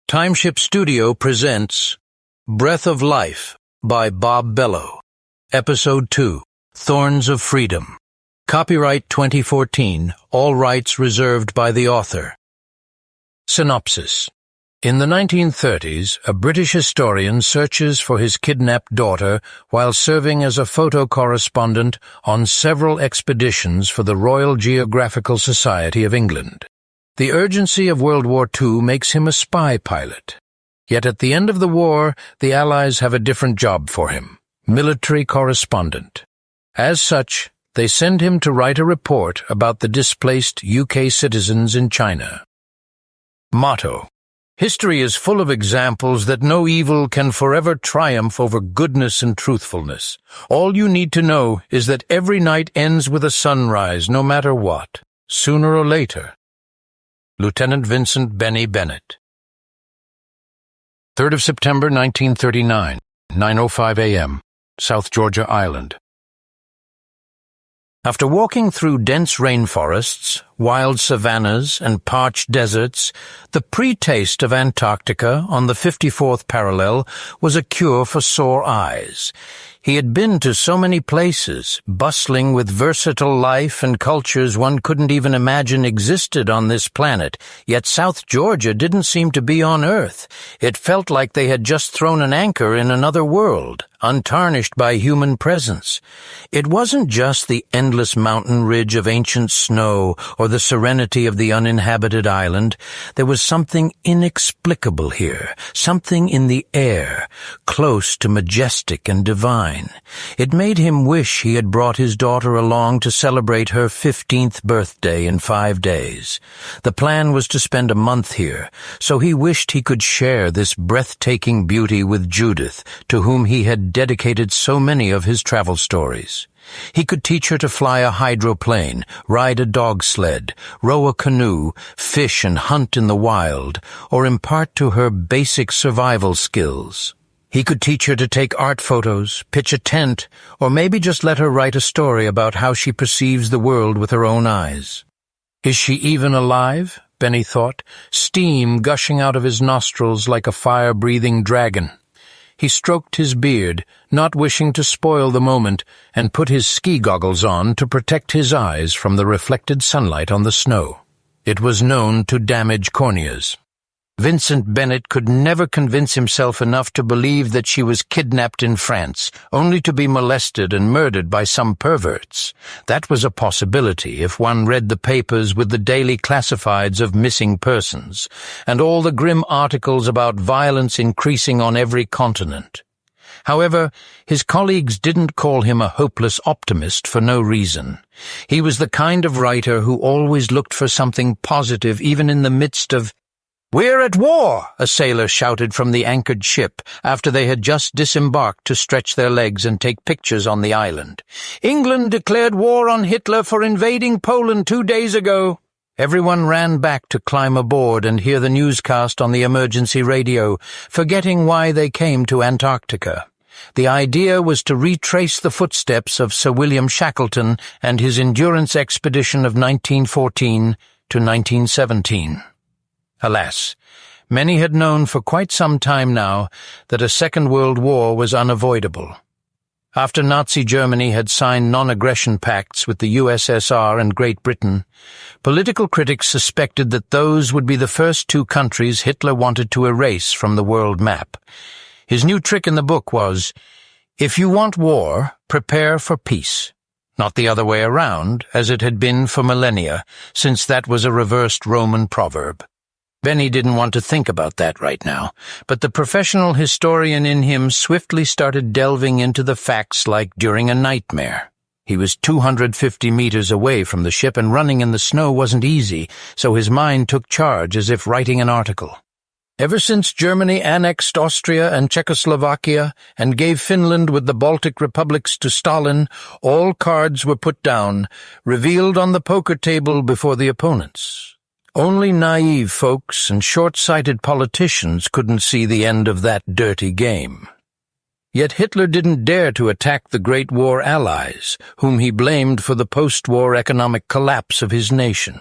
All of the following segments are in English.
Timeship Studio presents Breath of Life by Bob Bello. Episode 2, Thorns of Freedom. Copyright 2014, all rights reserved by the author. Synopsis. In the 1930s, a British historian searches for his kidnapped daughter while serving as a photo correspondent on several expeditions for the Royal Geographical Society of England. The urgency of World War II makes him a spy pilot. Yet at the end of the war, the Allies have a different job for him, military correspondent. As such, they send him to write a report about the displaced UK citizens in China. Motto: History is full of examples that no evil can forever triumph over goodness and truthfulness. All you need to know is that every night ends with a sunrise, no matter what, sooner or later. Lieutenant Vincent Benny Bennett. 3rd of September 1939, 9:05 a.m., South Georgia Island. After walking through dense rainforests, wild savannas, and parched deserts, the pre-taste of Antarctica on the 54th parallel was a cure for sore eyes. He had been to so many places, bustling with versatile life and cultures one couldn't even imagine existed on this planet, yet South Georgia didn't seem to be on Earth. It felt like they had just thrown an anchor in another world, untarnished by human presence. It wasn't just the endless mountain ridge of ancient snow or the serenity of the uninhabited island. There was something inexplicable here, something in the air, close to majestic and divine. It made him wish he had brought his daughter along to celebrate her 15th birthday in 5 days. The plan was to spend a month here, so he wished he could share this breathtaking beauty with Judith, to whom he had dedicated so many of his travel stories. He could teach her to fly a hydroplane, ride a dog sled, row a canoe, fish and hunt in the wild, or impart to her basic survival skills. He could teach her to take art photos, pitch a tent, or maybe just let her write a story about how she perceives the world with her own eyes. Is she even alive? Benny thought, steam gushing out of his nostrils like a fire-breathing dragon. He stroked his beard, not wishing to spoil the moment, and put his ski goggles on to protect his eyes from the reflected sunlight on the snow. It was known to damage corneas. Vincent Bennett could never convince himself enough to believe that she was kidnapped in France, only to be molested and murdered by some perverts. That was a possibility if one read the papers with the daily classifieds of missing persons, and all the grim articles about violence increasing on every continent. However, his colleagues didn't call him a hopeless optimist for no reason. He was the kind of writer who always looked for something positive even in the midst of "We're at war!" a sailor shouted from the anchored ship after they had just disembarked to stretch their legs and take pictures on the island. "England declared war on Hitler for invading Poland 2 days ago." Everyone ran back to climb aboard and hear the newscast on the emergency radio, forgetting why they came to Antarctica. The idea was to retrace the footsteps of Sir William Shackleton and his endurance expedition of 1914 to 1917. Alas, many had known for quite some time now that a Second World War was unavoidable. After Nazi Germany had signed non-aggression pacts with the USSR and Great Britain, political critics suspected that those would be the first 2 countries Hitler wanted to erase from the world map. His new trick in the book was, if you want war, prepare for peace. Not the other way around, as it had been for millennia, since that was a reversed Roman proverb. Benny didn't want to think about that right now, but the professional historian in him swiftly started delving into the facts like during a nightmare. He was 250 meters away from the ship, and running in the snow wasn't easy, so his mind took charge as if writing an article. Ever since Germany annexed Austria and Czechoslovakia and gave Finland with the Baltic republics to Stalin, all cards were put down, revealed on the poker table before the opponents. Only naive folks and short-sighted politicians couldn't see the end of that dirty game. Yet Hitler didn't dare to attack the Great War allies, whom he blamed for the post-war economic collapse of his nation.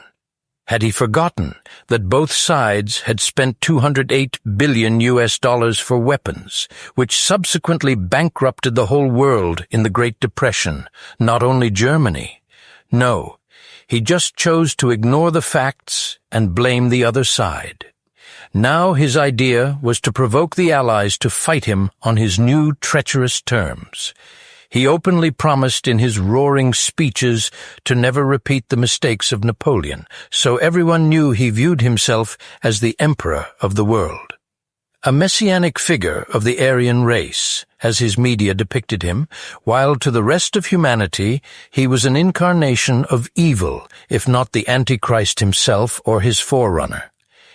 Had he forgotten that both sides had spent $208 billion for weapons, which subsequently bankrupted the whole world in the Great Depression, not only Germany? No, he just chose to ignore the facts and blame the other side. Now his idea was to provoke the Allies to fight him on his new treacherous terms. He openly promised in his roaring speeches to never repeat the mistakes of Napoleon, so everyone knew he viewed himself as the emperor of the world. A messianic figure of the Aryan race, as his media depicted him, while to the rest of humanity he was an incarnation of evil, if not the Antichrist himself or his forerunner.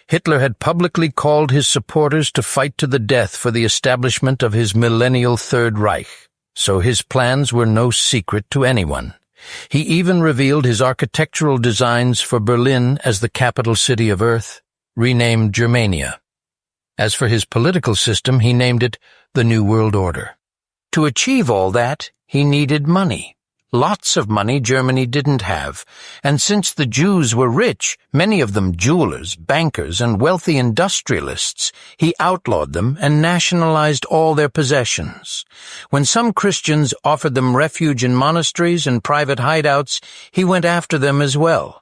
Hitler had publicly called his supporters to fight to the death for the establishment of his millennial Third Reich. So his plans were no secret to anyone. He even revealed his architectural designs for Berlin as the capital city of Earth, renamed Germania. As for his political system, he named it the New World Order. To achieve all that, he needed money. Lots of money Germany didn't have, and since the Jews were rich, many of them jewelers, bankers, and wealthy industrialists, he outlawed them and nationalized all their possessions. When some Christians offered them refuge in monasteries and private hideouts, he went after them as well.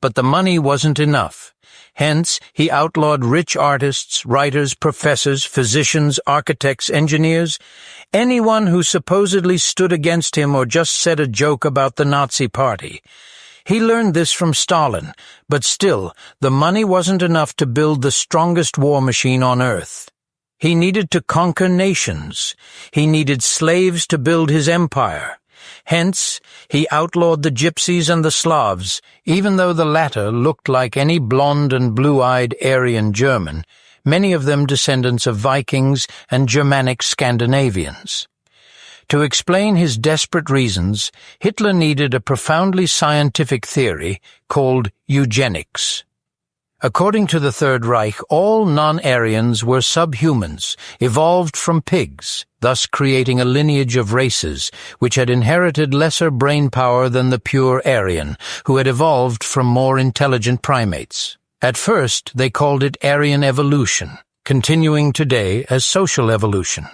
But the money wasn't enough. Hence, he outlawed rich artists, writers, professors, physicians, architects, engineers, anyone who supposedly stood against him or just said a joke about the Nazi Party. He learned this from Stalin, but still, the money wasn't enough to build the strongest war machine on earth. He needed to conquer nations. He needed slaves to build his empire. Hence, he outlawed the Gypsies and the Slavs, even though the latter looked like any blonde and blue-eyed Aryan German, many of them descendants of Vikings and Germanic Scandinavians. To explain his desperate reasons, Hitler needed a profoundly scientific theory called eugenics. According to the Third Reich, all non-Aryans were subhumans, evolved from pigs, thus creating a lineage of races which had inherited lesser brain power than the pure Aryan, who had evolved from more intelligent primates. At first, they called it Aryan evolution, continuing today as social evolution.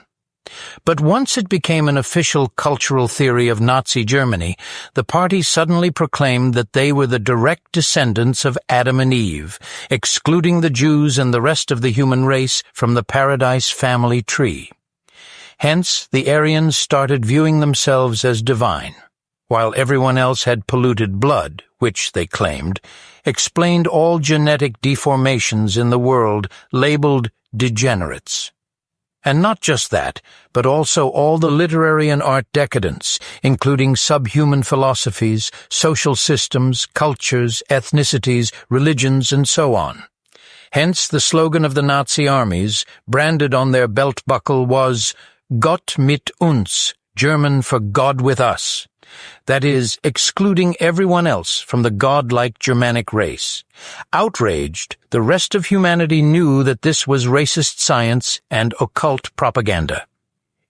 But once it became an official cultural theory of Nazi Germany, the party suddenly proclaimed that they were the direct descendants of Adam and Eve, excluding the Jews and the rest of the human race from the Paradise family tree. Hence, the Aryans started viewing themselves as divine, while everyone else had polluted blood, which, they claimed, explained all genetic deformations in the world labeled degenerates. And not just that, but also all the literary and art decadence, including subhuman philosophies, social systems, cultures, ethnicities, religions, and so on. Hence the slogan of the Nazi armies, branded on their belt buckle, was Gott mit uns, German for God with us. That is, excluding everyone else from the godlike Germanic race. Outraged, the rest of humanity knew that this was racist science and occult propaganda.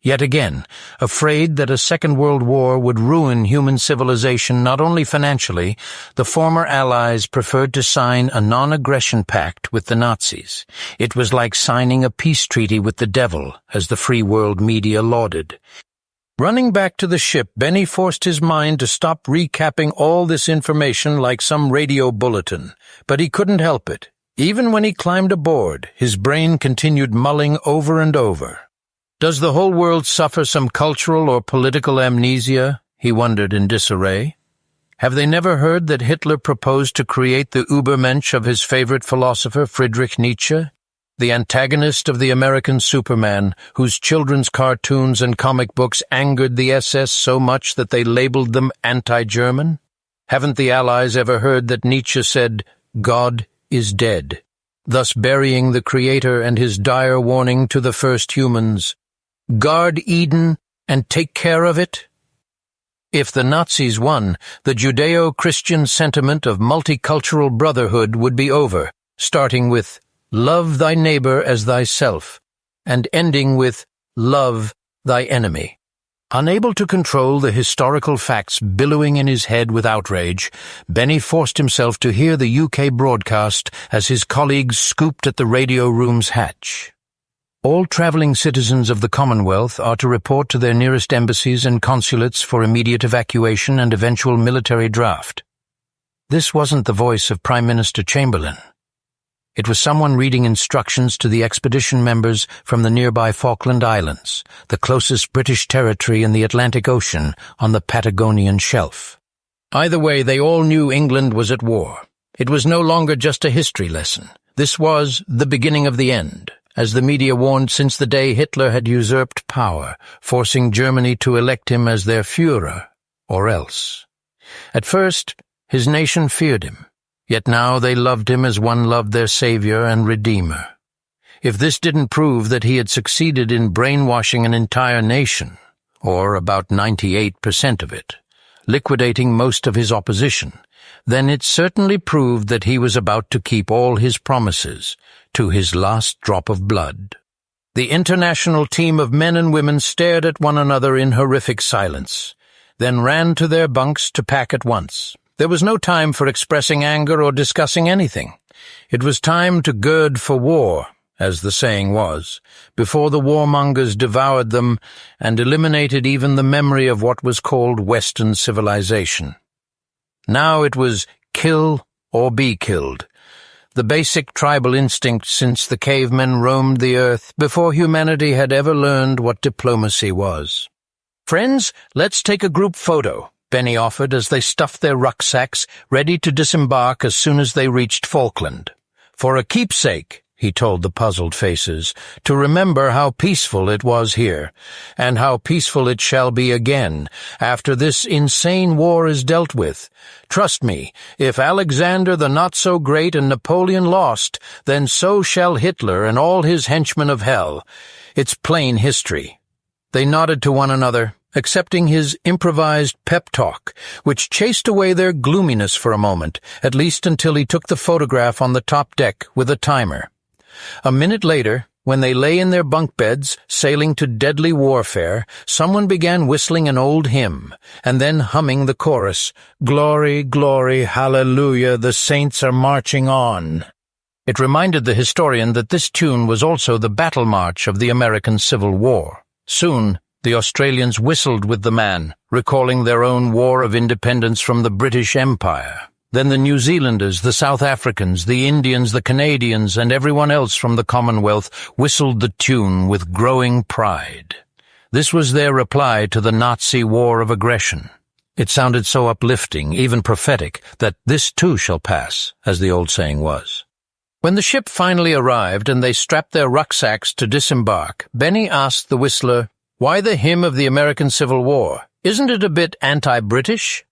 Yet again, afraid that a Second World War would ruin human civilization not only financially, the former Allies preferred to sign a non-aggression pact with the Nazis. It was like signing a peace treaty with the devil, as the free world media lauded. Running back to the ship, Benny forced his mind to stop recapping all this information like some radio bulletin, but he couldn't help it. Even when he climbed aboard, his brain continued mulling over and over. Does the whole world suffer some cultural or political amnesia? He wondered in disarray. Have they never heard that Hitler proposed to create the Übermensch of his favorite philosopher Friedrich Nietzsche? The antagonist of the American Superman, whose children's cartoons and comic books angered the SS so much that they labeled them anti-German? Haven't the Allies ever heard that Nietzsche said, God is dead, thus burying the Creator and his dire warning to the first humans, guard Eden and take care of it? If the Nazis won, the Judeo-Christian sentiment of multicultural brotherhood would be over, starting with love thy neighbor as thyself, and ending with love thy enemy. Unable to control the historical facts billowing in his head with outrage, Benny forced himself to hear the UK broadcast as his colleagues scooped at the radio room's hatch. All travelling citizens of the Commonwealth are to report to their nearest embassies and consulates for immediate evacuation and eventual military draft. This wasn't the voice of Prime Minister Chamberlain. It was someone reading instructions to the expedition members from the nearby Falkland Islands, the closest British territory in the Atlantic Ocean on the Patagonian shelf. Either way, they all knew England was at war. It was no longer just a history lesson. This was the beginning of the end, as the media warned since the day Hitler had usurped power, forcing Germany to elect him as their Führer, or else. At first, his nation feared him. Yet now they loved him as one loved their savior and redeemer. If this didn't prove that he had succeeded in brainwashing an entire nation, or about 98% of it, liquidating most of his opposition, then it certainly proved that he was about to keep all his promises to his last drop of blood. The international team of men and women stared at one another in horrific silence, then ran to their bunks to pack at once. There was no time for expressing anger or discussing anything. It was time to gird for war, as the saying was, before the warmongers devoured them and eliminated even the memory of what was called Western civilization. Now it was kill or be killed, the basic tribal instinct since the cavemen roamed the earth before humanity had ever learned what diplomacy was. "Friends, let's take a group photo," Benny offered as they stuffed their rucksacks, ready to disembark as soon as they reached Falkland. "For a keepsake," he told the puzzled faces, "to remember how peaceful it was here, and how peaceful it shall be again, after this insane war is dealt with. Trust me, if Alexander the Not-So-Great and Napoleon lost, then so shall Hitler and all his henchmen of hell. It's plain history." They nodded to one another, accepting his improvised pep talk, which chased away their gloominess for a moment, at least until he took the photograph on the top deck with a timer. A minute later, when they lay in their bunk beds, sailing to deadly warfare, someone began whistling an old hymn, and then humming the chorus, "Glory, glory, hallelujah, the saints are marching on." It reminded the historian that this tune was also the battle march of the American Civil War. Soon, the Australians whistled with the man, recalling their own war of independence from the British Empire. Then the New Zealanders, the South Africans, the Indians, the Canadians, and everyone else from the Commonwealth whistled the tune with growing pride. This was their reply to the Nazi war of aggression. It sounded so uplifting, even prophetic, that "this too shall pass," as the old saying was. When the ship finally arrived and they strapped their rucksacks to disembark, Benny asked the whistler, "Why the hymn of the American Civil War? Isn't it a bit anti-British?"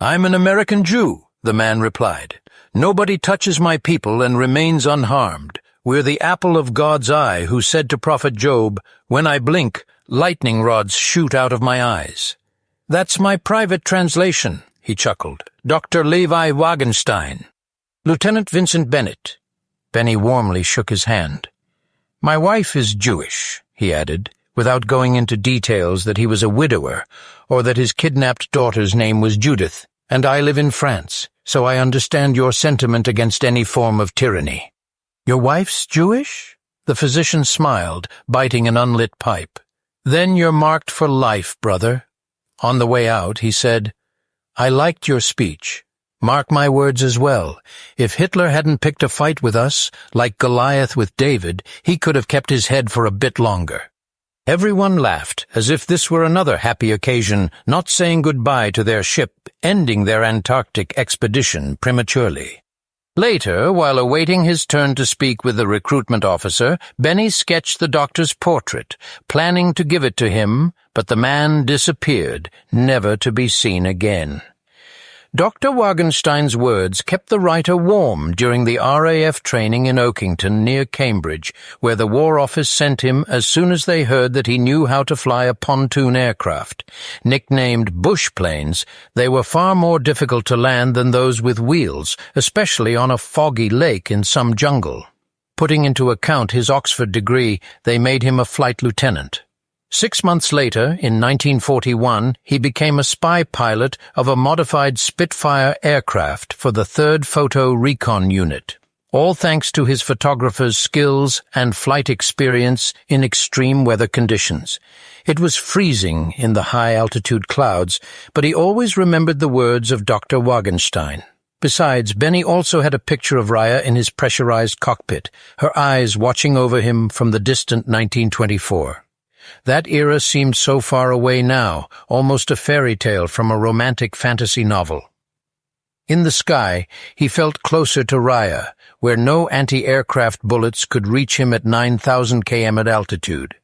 "I'm an American Jew," the man replied. "Nobody touches my people and remains unharmed. We're the apple of God's eye, who said to Prophet Job, 'When I blink, lightning rods shoot out of my eyes.'" "That's my private translation," he chuckled. "Dr. Levi Wagenstein." "Lieutenant Vincent Bennett." Benny warmly shook his hand. "My wife is Jewish," he added, without going into details that he was a widower, or that his kidnapped daughter's name was Judith, "and I live in France, so I understand your sentiment against any form of tyranny." "Your wife's Jewish?" The physician smiled, biting an unlit pipe. "Then you're marked for life, brother." On the way out, he said, "I liked your speech. Mark my words as well. If Hitler hadn't picked a fight with us, like Goliath with David, he could have kept his head for a bit longer." Everyone laughed, as if this were another happy occasion, not saying goodbye to their ship, ending their Antarctic expedition prematurely. Later, while awaiting his turn to speak with the recruitment officer, Benny sketched the doctor's portrait, planning to give it to him, but the man disappeared, never to be seen again. Dr. Wagenstein's words kept the writer warm during the RAF training in Oakington near Cambridge, where the War Office sent him as soon as they heard that he knew how to fly a pontoon aircraft. Nicknamed bush planes, they were far more difficult to land than those with wheels, especially on a foggy lake in some jungle. Putting into account his Oxford degree, they made him a flight lieutenant. 6 months later, in 1941, he became a spy pilot of a modified Spitfire aircraft for the 3rd Photo Recon Unit, all thanks to his photographer's skills and flight experience in extreme weather conditions. It was freezing in the high-altitude clouds, but he always remembered the words of Dr. Wagenstein. Besides, Benny also had a picture of Raya in his pressurized cockpit, her eyes watching over him from the distant 1924. That era seemed so far away now, almost a fairy tale from a romantic fantasy novel. In the sky, he felt closer to Raya, where no anti-aircraft bullets could reach him at 9,000 km at altitude.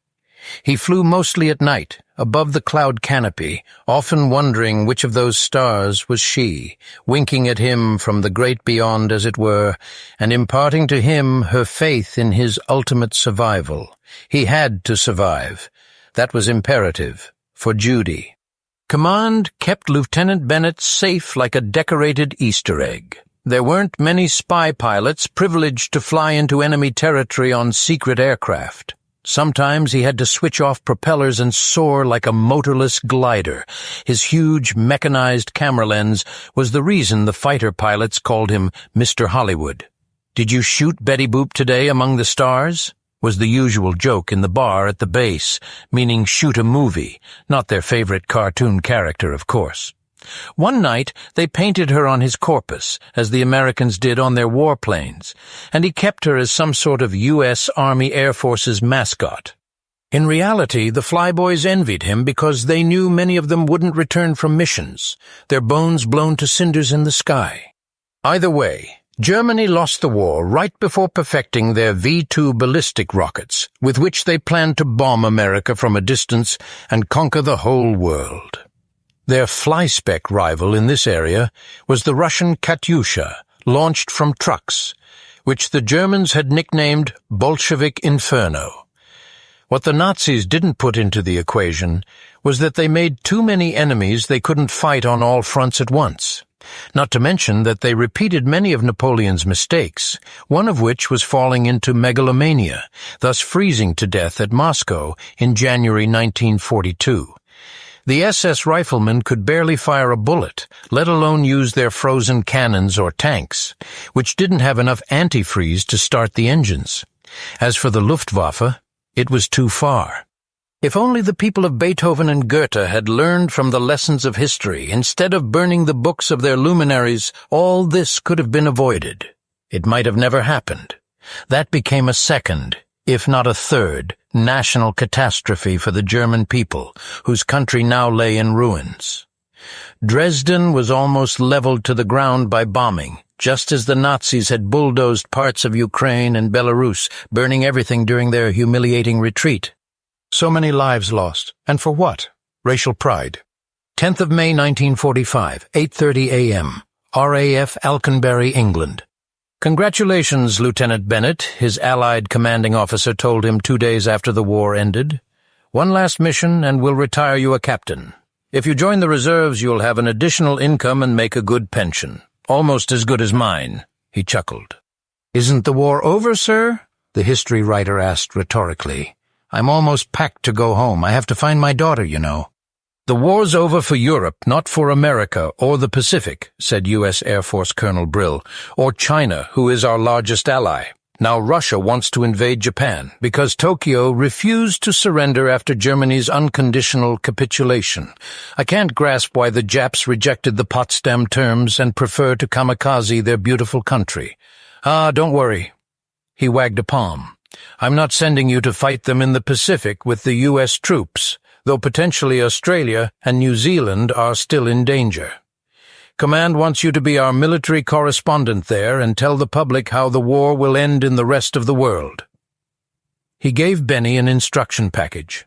He flew mostly at night, above the cloud canopy, often wondering which of those stars was she, winking at him from the great beyond, as it were, and imparting to him her faith in his ultimate survival. He had to survive. That was imperative for Judy. Command kept Lieutenant Bennett safe like a decorated Easter egg. There weren't many spy pilots privileged to fly into enemy territory on secret aircraft. Sometimes he had to switch off propellers and soar like a motorless glider. His huge, mechanized camera lens was the reason the fighter pilots called him Mr. Hollywood. "Did you shoot Betty Boop today among the stars?" was the usual joke in the bar at the base, meaning shoot a movie, not their favorite cartoon character, of course. One night they painted her on his corpus, as the Americans did on their warplanes, and he kept her as some sort of U.S. Army Air Force's mascot. In reality, the flyboys envied him because they knew many of them wouldn't return from missions, their bones blown to cinders in the sky. Either way, Germany lost the war right before perfecting their V-2 ballistic rockets, with which they planned to bomb America from a distance and conquer the whole world. Their fly-spec rival in this area was the Russian Katyusha, launched from trucks, which the Germans had nicknamed Bolshevik Inferno. What the Nazis didn't put into the equation was that they made too many enemies they couldn't fight on all fronts at once. Not to mention that they repeated many of Napoleon's mistakes, one of which was falling into megalomania, thus freezing to death at Moscow in January 1942. The SS riflemen could barely fire a bullet, let alone use their frozen cannons or tanks, which didn't have enough antifreeze to start the engines. As for the Luftwaffe, it was too far. If only the people of Beethoven and Goethe had learned from the lessons of history, instead of burning the books of their luminaries, all this could have been avoided. It might have never happened. That became a second, if not a third, national catastrophe for the German people, whose country now lay in ruins. Dresden was almost leveled to the ground by bombing, just as the Nazis had bulldozed parts of Ukraine and Belarus, burning everything during their humiliating retreat. So many lives lost. And for what? Racial pride. 10th of May 1945, 8:30 a.m., RAF Alconbury, England. "Congratulations, Lieutenant Bennett," his Allied commanding officer told him 2 days after the war ended. "One last mission and we'll retire you a captain. If you join the reserves, you'll have an additional income and make a good pension. Almost as good as mine," he chuckled. "Isn't the war over, sir?" the history writer asked rhetorically. "I'm almost packed to go home. I have to find my daughter, you know." "The war's over for Europe, not for America or the Pacific," said U.S. Air Force Colonel Brill, "or China, who is our largest ally. Now Russia wants to invade Japan because Tokyo refused to surrender after Germany's unconditional capitulation. I can't grasp why the Japs rejected the Potsdam terms and prefer to kamikaze their beautiful country. Don't worry." He wagged a palm. "I'm not sending you to fight them in the Pacific with the U.S. troops, though potentially Australia and New Zealand are still in danger. Command wants you to be our military correspondent there and tell the public how the war will end in the rest of the world." He gave Benny an instruction package.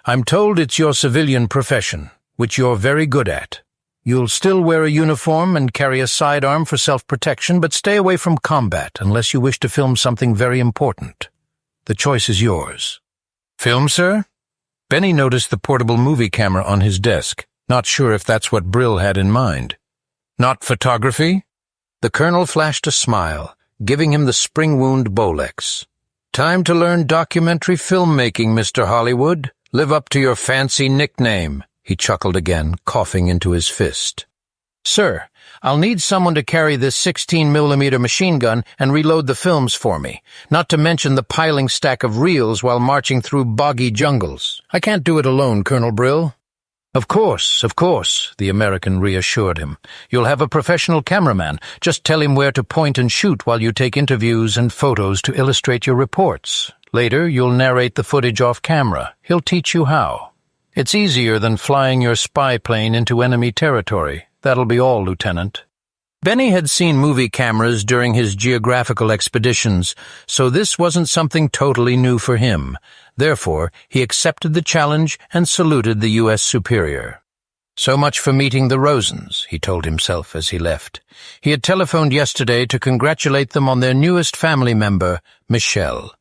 "I'm told it's your civilian profession, which you're very good at. You'll still wear a uniform and carry a sidearm for self-protection, but stay away from combat unless you wish to film something very important. The choice is yours." "Film, sir?" Benny noticed the portable movie camera on his desk, not sure if that's what Brill had in mind. "Not photography?" The colonel flashed a smile, giving him the spring wound Bolex. "Time to learn documentary filmmaking, Mr. Hollywood. Live up to your fancy nickname, he chuckled again, coughing into his fist. Sir, I'll need someone to carry this 16mm machine gun and reload the films for me, not to mention the piling stack of reels while marching through boggy jungles. I can't do it alone, Colonel Brill. Of course, the American reassured him. You'll have a professional cameraman. Just tell him where to point and shoot while you take interviews and photos to illustrate your reports. Later, you'll narrate the footage off camera. He'll teach you how. It's easier than flying your spy plane into enemy territory. That'll be all, Lieutenant. Benny had seen movie cameras during his geographical expeditions, so this wasn't something totally new for him. Therefore, he accepted the challenge and saluted the U.S. superior. So much for meeting the Rosens, he told himself as he left. He had telephoned yesterday to congratulate them on their newest family member, Michelle.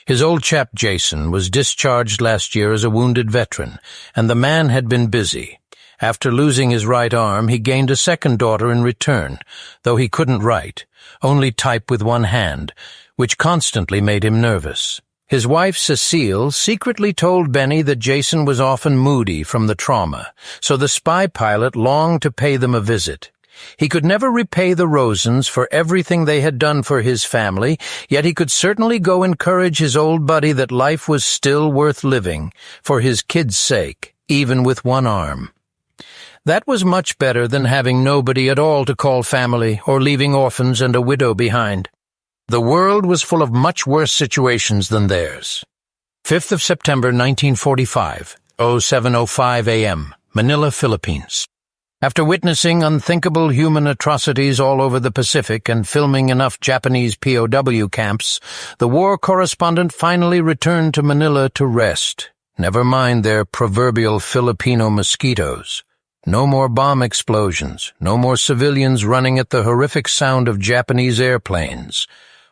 His old chap Jason was discharged last year as a wounded veteran, and the man had been busy. After losing his right arm, he gained a second daughter in return, though he couldn't write, only type with one hand, which constantly made him nervous. His wife, Cecile, secretly told Benny that Jason was often moody from the trauma, so the spy pilot longed to pay them a visit. He could never repay the Rosens for everything they had done for his family, yet he could certainly go encourage his old buddy that life was still worth living, for his kid's sake, even with one arm. That was much better than having nobody at all to call family or leaving orphans and a widow behind. The world was full of much worse situations than theirs. 5th of September 1945, 07:05 a.m., Manila, Philippines. After witnessing unthinkable human atrocities all over the Pacific and filming enough Japanese POW camps, the war correspondent finally returned to Manila to rest. Never mind their proverbial Filipino mosquitoes. No more bomb explosions, no more civilians running at the horrific sound of Japanese airplanes,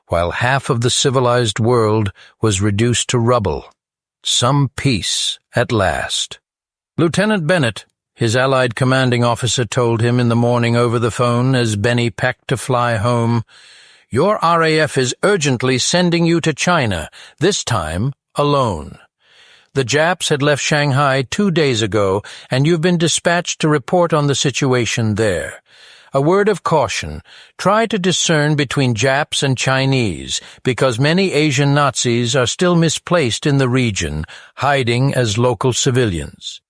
while half of the civilized world was reduced to rubble. Some peace at last. Lieutenant Bennett, his Allied commanding officer told him in the morning over the phone as Benny packed to fly home, your RAF is urgently sending you to China, this time alone. The Japs had left Shanghai 2 days ago, and you've been dispatched to report on the situation there. A word of caution, try to discern between Japs and Chinese, because many Asian Nazis are still misplaced in the region, hiding as local civilians.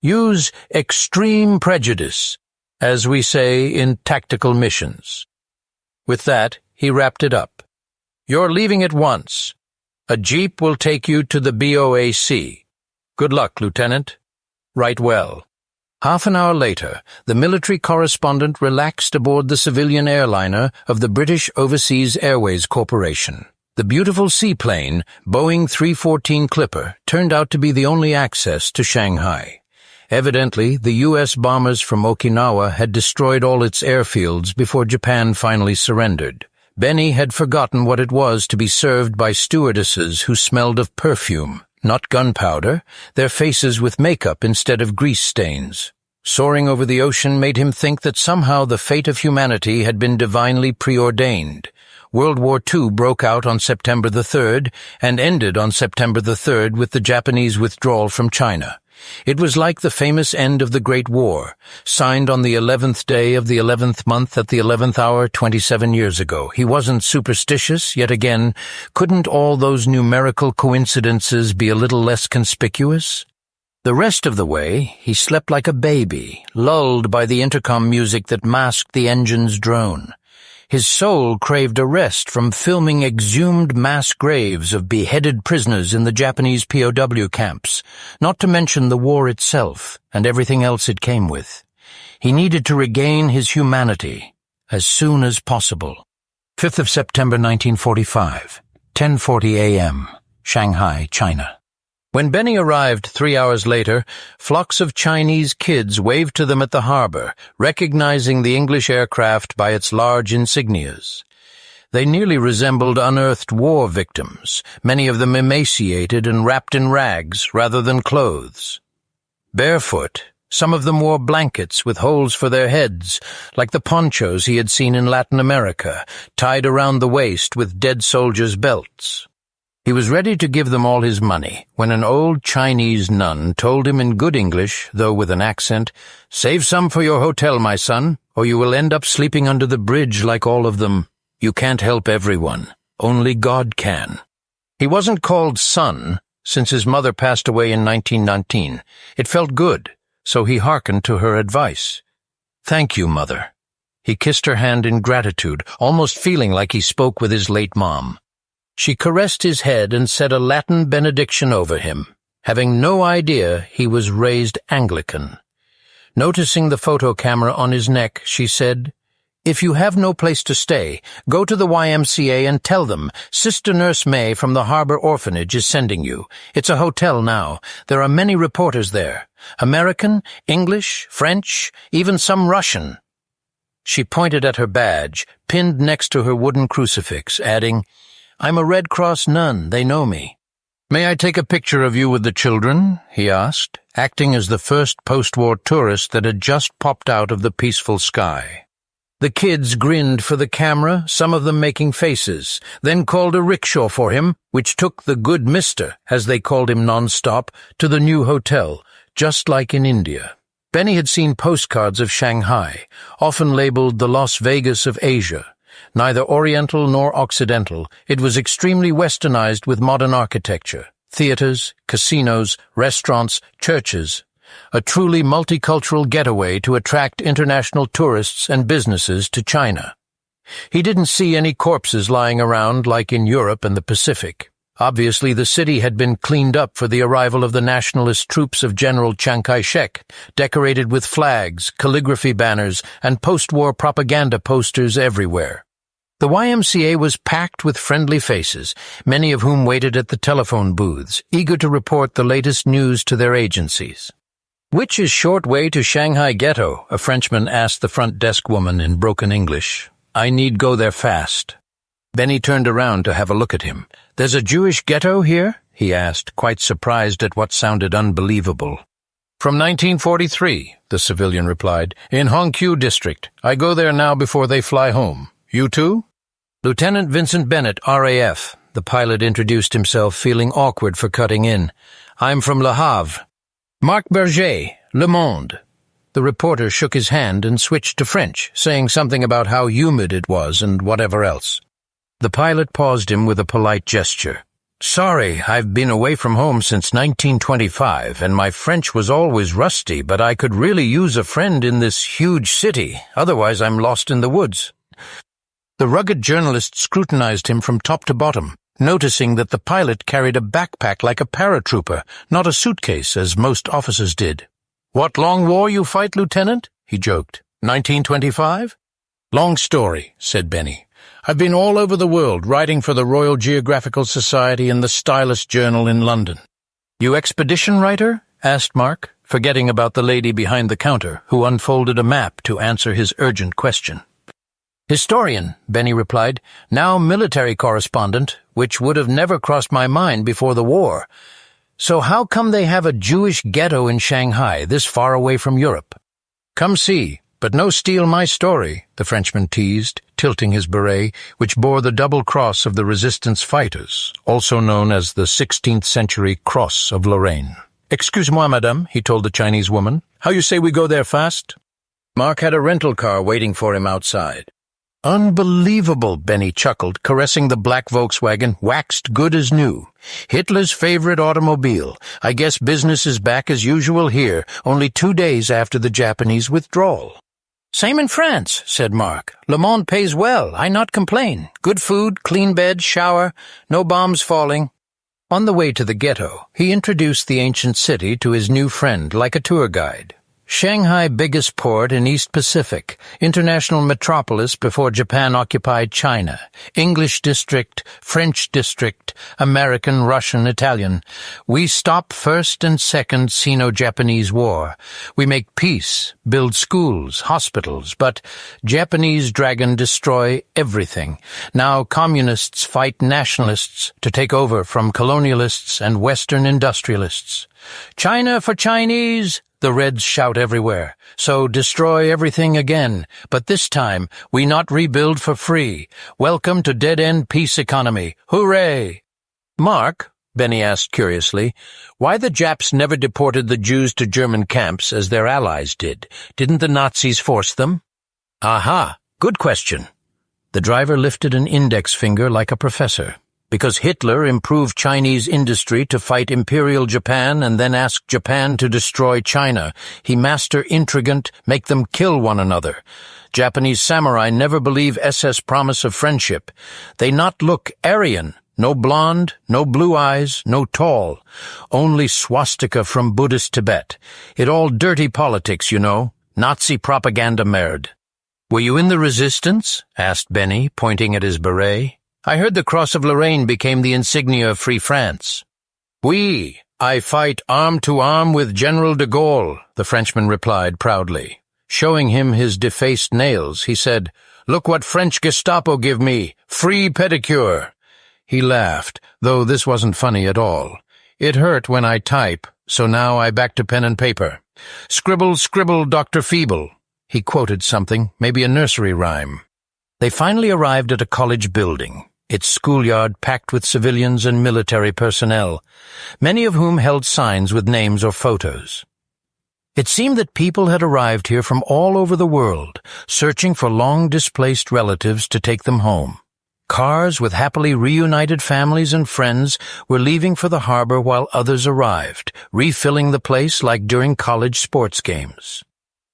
Use extreme prejudice, as we say in tactical missions. With that, he wrapped it up. You're leaving at once. A jeep will take you to the BOAC. Good luck, Lieutenant. Right well. Half an hour later, the military correspondent relaxed aboard the civilian airliner of the British Overseas Airways Corporation. The beautiful seaplane, Boeing 314 Clipper, turned out to be the only access to Shanghai. Evidently, the U.S. bombers from Okinawa had destroyed all its airfields before Japan finally surrendered. Benny had forgotten what it was to be served by stewardesses who smelled of perfume, not gunpowder, their faces with makeup instead of grease stains. Soaring over the ocean made him think that somehow the fate of humanity had been divinely preordained. World War II broke out on September the 3rd and ended on September the 3rd with the Japanese withdrawal from China. It was like the famous end of the Great War, signed on the 11th day of the 11th month at the 11th hour 27 years ago. He wasn't superstitious, yet again, couldn't all those numerical coincidences be a little less conspicuous? The rest of the way, he slept like a baby, lulled by the intercom music that masked the engine's drone. His soul craved a rest from filming exhumed mass graves of beheaded prisoners in the Japanese POW camps, not to mention the war itself and everything else it came with. He needed to regain his humanity as soon as possible. 5th of September 1945, 10:40 a.m., Shanghai, China. When Benny arrived 3 hours later, flocks of Chinese kids waved to them at the harbor, recognizing the English aircraft by its large insignias. They nearly resembled unearthed war victims, many of them emaciated and wrapped in rags rather than clothes. Barefoot, some of them wore blankets with holes for their heads, like the ponchos he had seen in Latin America, tied around the waist with dead soldiers' belts. He was ready to give them all his money when an old Chinese nun told him in good English, though with an accent, "Save some for your hotel, my son, or you will end up sleeping under the bridge like all of them. You can't help everyone. Only God can." He wasn't called son since his mother passed away in 1919. It felt good, so he hearkened to her advice. "Thank you, Mother." He kissed her hand in gratitude, almost feeling like he spoke with his late mom. She caressed his head and said a Latin benediction over him, having no idea he was raised Anglican. Noticing the photo camera on his neck, she said, "If you have no place to stay, go to the YMCA and tell them Sister Nurse May from the Harbor Orphanage is sending you. It's a hotel now. There are many reporters there. American, English, French, even some Russian." She pointed at her badge, pinned next to her wooden crucifix, adding, "I'm a Red Cross nun, they know me." "May I take a picture of you with the children?" he asked, acting as the first post-war tourist that had just popped out of the peaceful sky. The kids grinned for the camera, some of them making faces, then called a rickshaw for him, which took the good mister, as they called him non-stop, to the new hotel, just like in India. Benny had seen postcards of Shanghai, often labeled the Las Vegas of Asia. Neither Oriental nor Occidental, it was extremely westernized with modern architecture, theaters, casinos, restaurants, churches. A truly multicultural getaway to attract international tourists and businesses to China. He didn't see any corpses lying around like in Europe and the Pacific. Obviously, the city had been cleaned up for the arrival of the nationalist troops of General Chiang Kai-shek, decorated with flags, calligraphy banners, and post-war propaganda posters everywhere. The YMCA was packed with friendly faces, many of whom waited at the telephone booths, eager to report the latest news to their agencies. "Which is short way to Shanghai Ghetto?" a Frenchman asked the front desk woman in broken English. "I need go there fast." Benny turned around to have a look at him. "There's a Jewish ghetto here?" he asked, quite surprised at what sounded unbelievable. "From 1943, the civilian replied, "in Hongqiu District. I go there now before they fly home. You too?" "Lieutenant Vincent Bennett, RAF." The pilot introduced himself, feeling awkward for cutting in. "I'm from Le Havre." "Marc Berger, Le Monde." The reporter shook his hand and switched to French, saying something about how humid it was and whatever else. The pilot paused him with a polite gesture. "Sorry, I've been away from home since 1925, and my French was always rusty, but I could really use a friend in this huge city, otherwise I'm lost in the woods." The rugged journalist scrutinized him from top to bottom, noticing that the pilot carried a backpack like a paratrooper, not a suitcase as most officers did. "What long war you fight, Lieutenant?" he joked. 1925? "Long story," said Benny. "I've been all over the world writing for the Royal Geographical Society and the Stylist Journal in London." "You expedition writer?" asked Mark, forgetting about the lady behind the counter, who unfolded a map to answer his urgent question. "Historian," Benny replied, "now military correspondent, which would have never crossed my mind before the war. So how come they have a Jewish ghetto in Shanghai, this far away from Europe?" "Come see, but no steal my story," the Frenchman teased, tilting his beret, which bore the double cross of the resistance fighters, also known as the 16th century Cross of Lorraine. "Excuse-moi, madame," he told the Chinese woman. "How you say we go there fast?" Mark had a rental car waiting for him outside. "Unbelievable," Benny chuckled, caressing the black Volkswagen, waxed good as new. "Hitler's favorite automobile. I guess business is back as usual here, only 2 days after the Japanese withdrawal." "Same in France," said Mark. "Le Monde pays well, I not complain. Good food, clean bed, shower, no bombs falling." On the way to the ghetto, he introduced the ancient city to his new friend like a tour guide. Shanghai, biggest port in East Pacific, international metropolis before Japan occupied China, English district, French district, American, Russian, Italian. We stop First and Second Sino-Japanese War. We make peace, build schools, hospitals, but Japanese dragon destroy everything. Now communists fight nationalists to take over from colonialists and Western industrialists. China for Chinese! The Reds shout everywhere. So destroy everything again, but this time we not rebuild for free. Welcome to dead-end peace economy. Hooray! "Mark," Benny asked curiously, "why the Japs never deported the Jews to German camps as their allies did? Didn't the Nazis force them?" "Aha, good question." The driver lifted an index finger like a professor. "Because Hitler improved Chinese industry to fight Imperial Japan and then asked Japan to destroy China. He master intrigant, make them kill one another. Japanese samurai never believe SS promise of friendship. They not look Aryan. No blonde, no blue eyes, no tall. Only swastika from Buddhist Tibet. It all dirty politics, you know. Nazi propaganda merd." "Were you in the resistance?" asked Benny, pointing at his beret. "I heard the Cross of Lorraine became the insignia of Free France." "Oui, I fight arm to arm with General de Gaulle," the Frenchman replied proudly. Showing him his defaced nails, he said, "Look what French Gestapo give me, free pedicure." He laughed, though this wasn't funny at all. "It hurt when I type, so now I back to pen and paper. Scribble, scribble, Dr. Feeble." He quoted something, maybe a nursery rhyme. They finally arrived at a college building, its schoolyard packed with civilians and military personnel, many of whom held signs with names or photos. It seemed that people had arrived here from all over the world, searching for long-displaced relatives to take them home. Cars with happily reunited families and friends were leaving for the harbor while others arrived, refilling the place like during college sports games.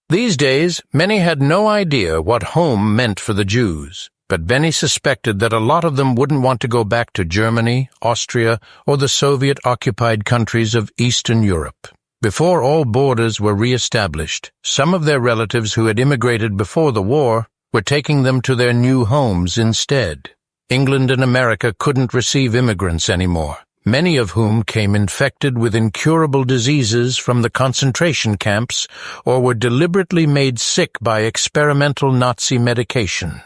These days, many had no idea what home meant for the Jews, but Benny suspected that a lot of them wouldn't want to go back to Germany, Austria, or the Soviet-occupied countries of Eastern Europe. Before all borders were re-established, some of their relatives who had immigrated before the war were taking them to their new homes instead. England and America couldn't receive immigrants anymore, many of whom came infected with incurable diseases from the concentration camps or were deliberately made sick by experimental Nazi medication.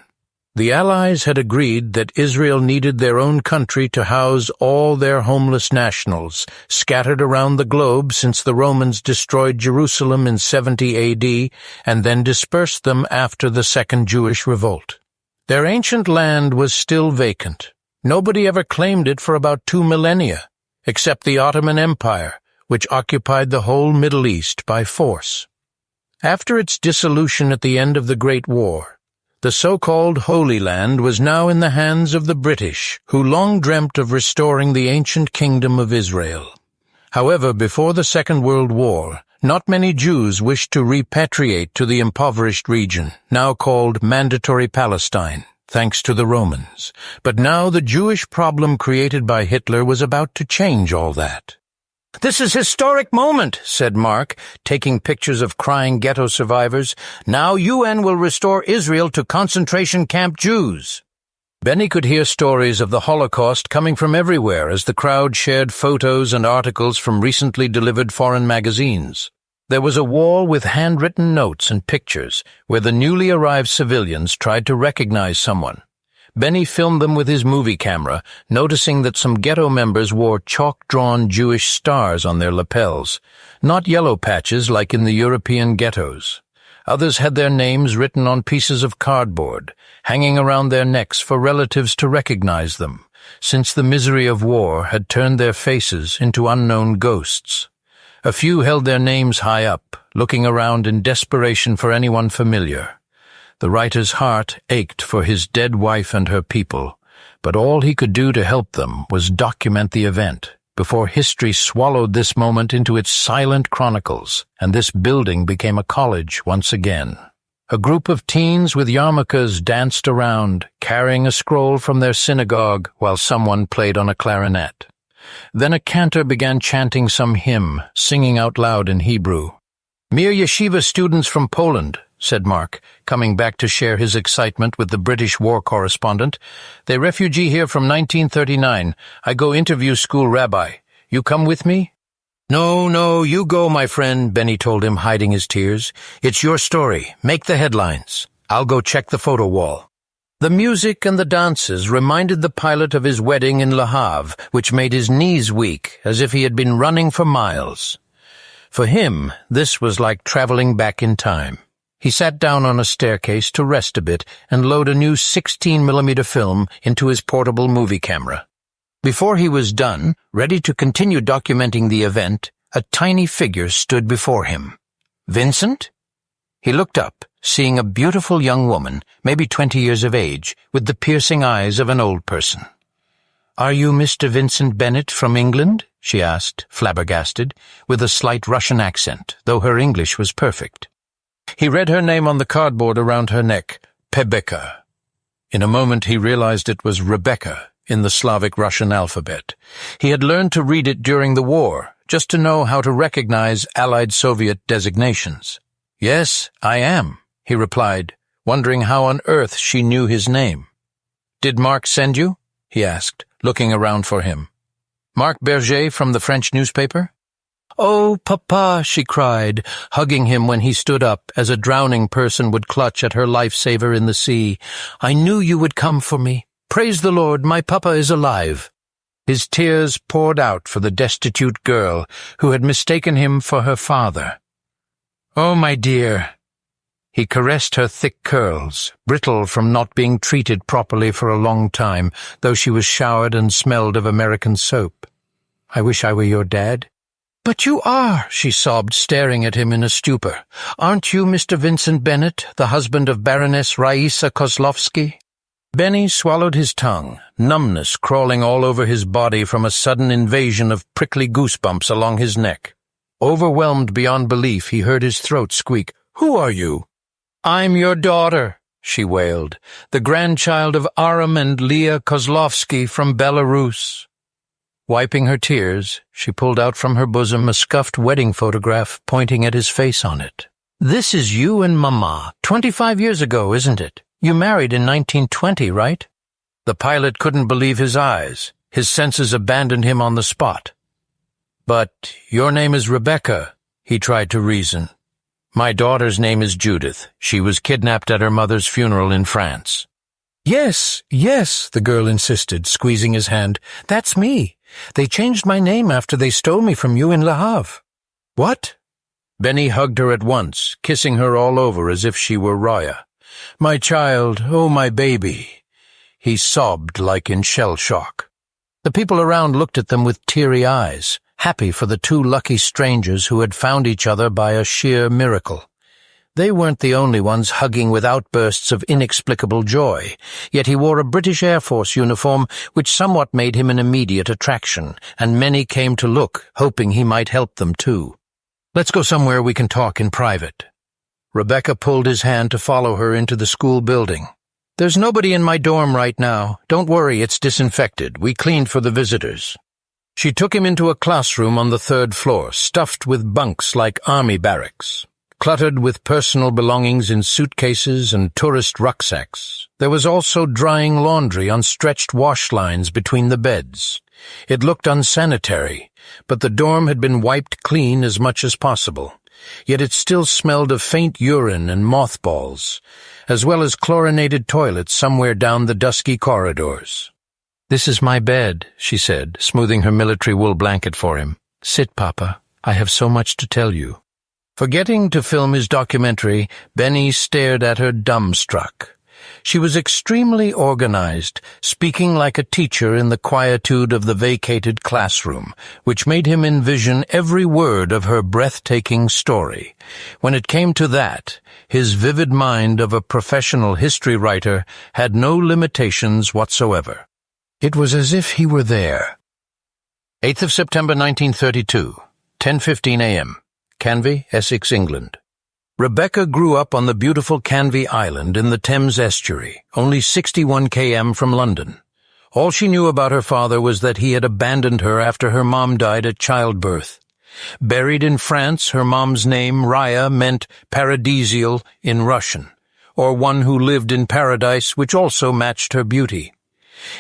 The Allies had agreed that Israel needed their own country to house all their homeless nationals, scattered around the globe since the Romans destroyed Jerusalem in 70 AD and then dispersed them after the Second Jewish Revolt. Their ancient land was still vacant. Nobody ever claimed it for about 2 millennia, except the Ottoman Empire, which occupied the whole Middle East by force. After its dissolution at the end of the Great War, the so-called Holy Land was now in the hands of the British, who long dreamt of restoring the ancient kingdom of Israel. However, before the Second World War, not many Jews wished to repatriate to the impoverished region, now called Mandatory Palestine, thanks to the Romans. But now the Jewish problem created by Hitler was about to change all that. "This is a historic moment," said Mark, taking pictures of crying ghetto survivors. "Now UN will restore Israel to concentration camp Jews." Benny could hear stories of the Holocaust coming from everywhere as the crowd shared photos and articles from recently delivered foreign magazines. There was a wall with handwritten notes and pictures where the newly arrived civilians tried to recognize someone. Benny filmed them with his movie camera, noticing that some ghetto members wore chalk-drawn Jewish stars on their lapels, not yellow patches like in the European ghettos. Others had their names written on pieces of cardboard, hanging around their necks for relatives to recognize them, since the misery of war had turned their faces into unknown ghosts. A few held their names high up, looking around in desperation for anyone familiar. The writer's heart ached for his dead wife and her people, but all he could do to help them was document the event, before history swallowed this moment into its silent chronicles, and this building became a college once again. A group of teens with yarmulkes danced around, carrying a scroll from their synagogue while someone played on a clarinet. Then a cantor began chanting some hymn, singing out loud in Hebrew. "Mere yeshiva students from Poland," said Mark, coming back to share his excitement with the British war correspondent. "They refugee here from 1939. I go interview school rabbi. You come with me?" No, you go, my friend," Benny told him, hiding his tears. "It's your story. Make the headlines. I'll go check the photo wall." The music and the dances reminded the pilot of his wedding in Le Havre, which made his knees weak, as if he had been running for miles. For him, this was like traveling back in time. He sat down on a staircase to rest a bit and load a new 16mm film into his portable movie camera. Before he was done, ready to continue documenting the event, a tiny figure stood before him. Vincent? He looked up, seeing a beautiful young woman, maybe 20 years of age, with the piercing eyes of an old person. "Are you Mr. Vincent Bennet from England?" she asked, flabbergasted, with a slight Russian accent, though her English was perfect. He read her name on the cardboard around her neck, Pebeka. In a moment he realized it was Rebecca in the Slavic Russian alphabet. He had learned to read it during the war, just to know how to recognize Allied Soviet designations. "Yes, I am," he replied, wondering how on earth she knew his name. "Did Mark send you?" he asked, looking around for him. "Marc Berger from the French newspaper?" "Oh, Papa," she cried, hugging him when he stood up, as a drowning person would clutch at her lifesaver in the sea. "I knew you would come for me. Praise the Lord, my Papa is alive." His tears poured out for the destitute girl who had mistaken him for her father. "Oh, my dear." He caressed her thick curls, brittle from not being treated properly for a long time, though she was showered and smelled of American soap. "I wish I were your dad." "But you are," she sobbed, staring at him in a stupor. "Aren't you Mr. Vincent Bennet, the husband of Baroness Raisa Kozlovsky?" Benny swallowed his tongue, numbness crawling all over his body from a sudden invasion of prickly goosebumps along his neck. Overwhelmed beyond belief, he heard his throat squeak, "Who are you?" "I'm your daughter," she wailed, "the grandchild of Aram and Leah Kozlovsky from Belarus." Wiping her tears, she pulled out from her bosom a scuffed wedding photograph pointing at his face on it. "This is you and Mama, 25 years ago, isn't it? You married in 1920, right?" The pilot couldn't believe his eyes. His senses abandoned him on the spot. "But your name is Rebecca," he tried to reason. "My daughter's name is Judith. She was kidnapped at her mother's funeral in France." Yes, the girl insisted, squeezing his hand. "That's me. They changed my name after they stole me from you in Le Havre." "What?" Benny hugged her at once, kissing her all over as if she were Roya. "My child, oh my baby." He sobbed like in shell shock. The people around looked at them with teary eyes, happy for the two lucky strangers who had found each other by a sheer miracle. They weren't the only ones hugging with outbursts of inexplicable joy, yet he wore a British Air Force uniform which somewhat made him an immediate attraction, and many came to look, hoping he might help them too. "Let's go somewhere we can talk in private." Rebecca pulled his hand to follow her into the school building. "There's nobody in my dorm right now. Don't worry, it's disinfected. We cleaned for the visitors." She took him into a classroom on the 3rd floor, stuffed with bunks like army barracks, cluttered with personal belongings in suitcases and tourist rucksacks. There was also drying laundry on stretched wash lines between the beds. It looked unsanitary, but the dorm had been wiped clean as much as possible. Yet it still smelled of faint urine and mothballs, as well as chlorinated toilets somewhere down the dusky corridors. "This is my bed," she said, smoothing her military wool blanket for him. "Sit, Papa. I have so much to tell you." Forgetting to film his documentary, Benny stared at her dumbstruck. She was extremely organized, speaking like a teacher in the quietude of the vacated classroom, which made him envision every word of her breathtaking story. When it came to that, his vivid mind of a professional history writer had no limitations whatsoever. It was as if he were there. 8th of September 1932, 10:15 a.m., Canvey, Essex, England. Rebecca grew up on the beautiful Canvey Island in the Thames estuary, only 61 km from London. All she knew about her father was that he had abandoned her after her mom died at childbirth. Buried in France, her mom's name, Raya, meant paradisial in Russian, or one who lived in paradise, which also matched her beauty.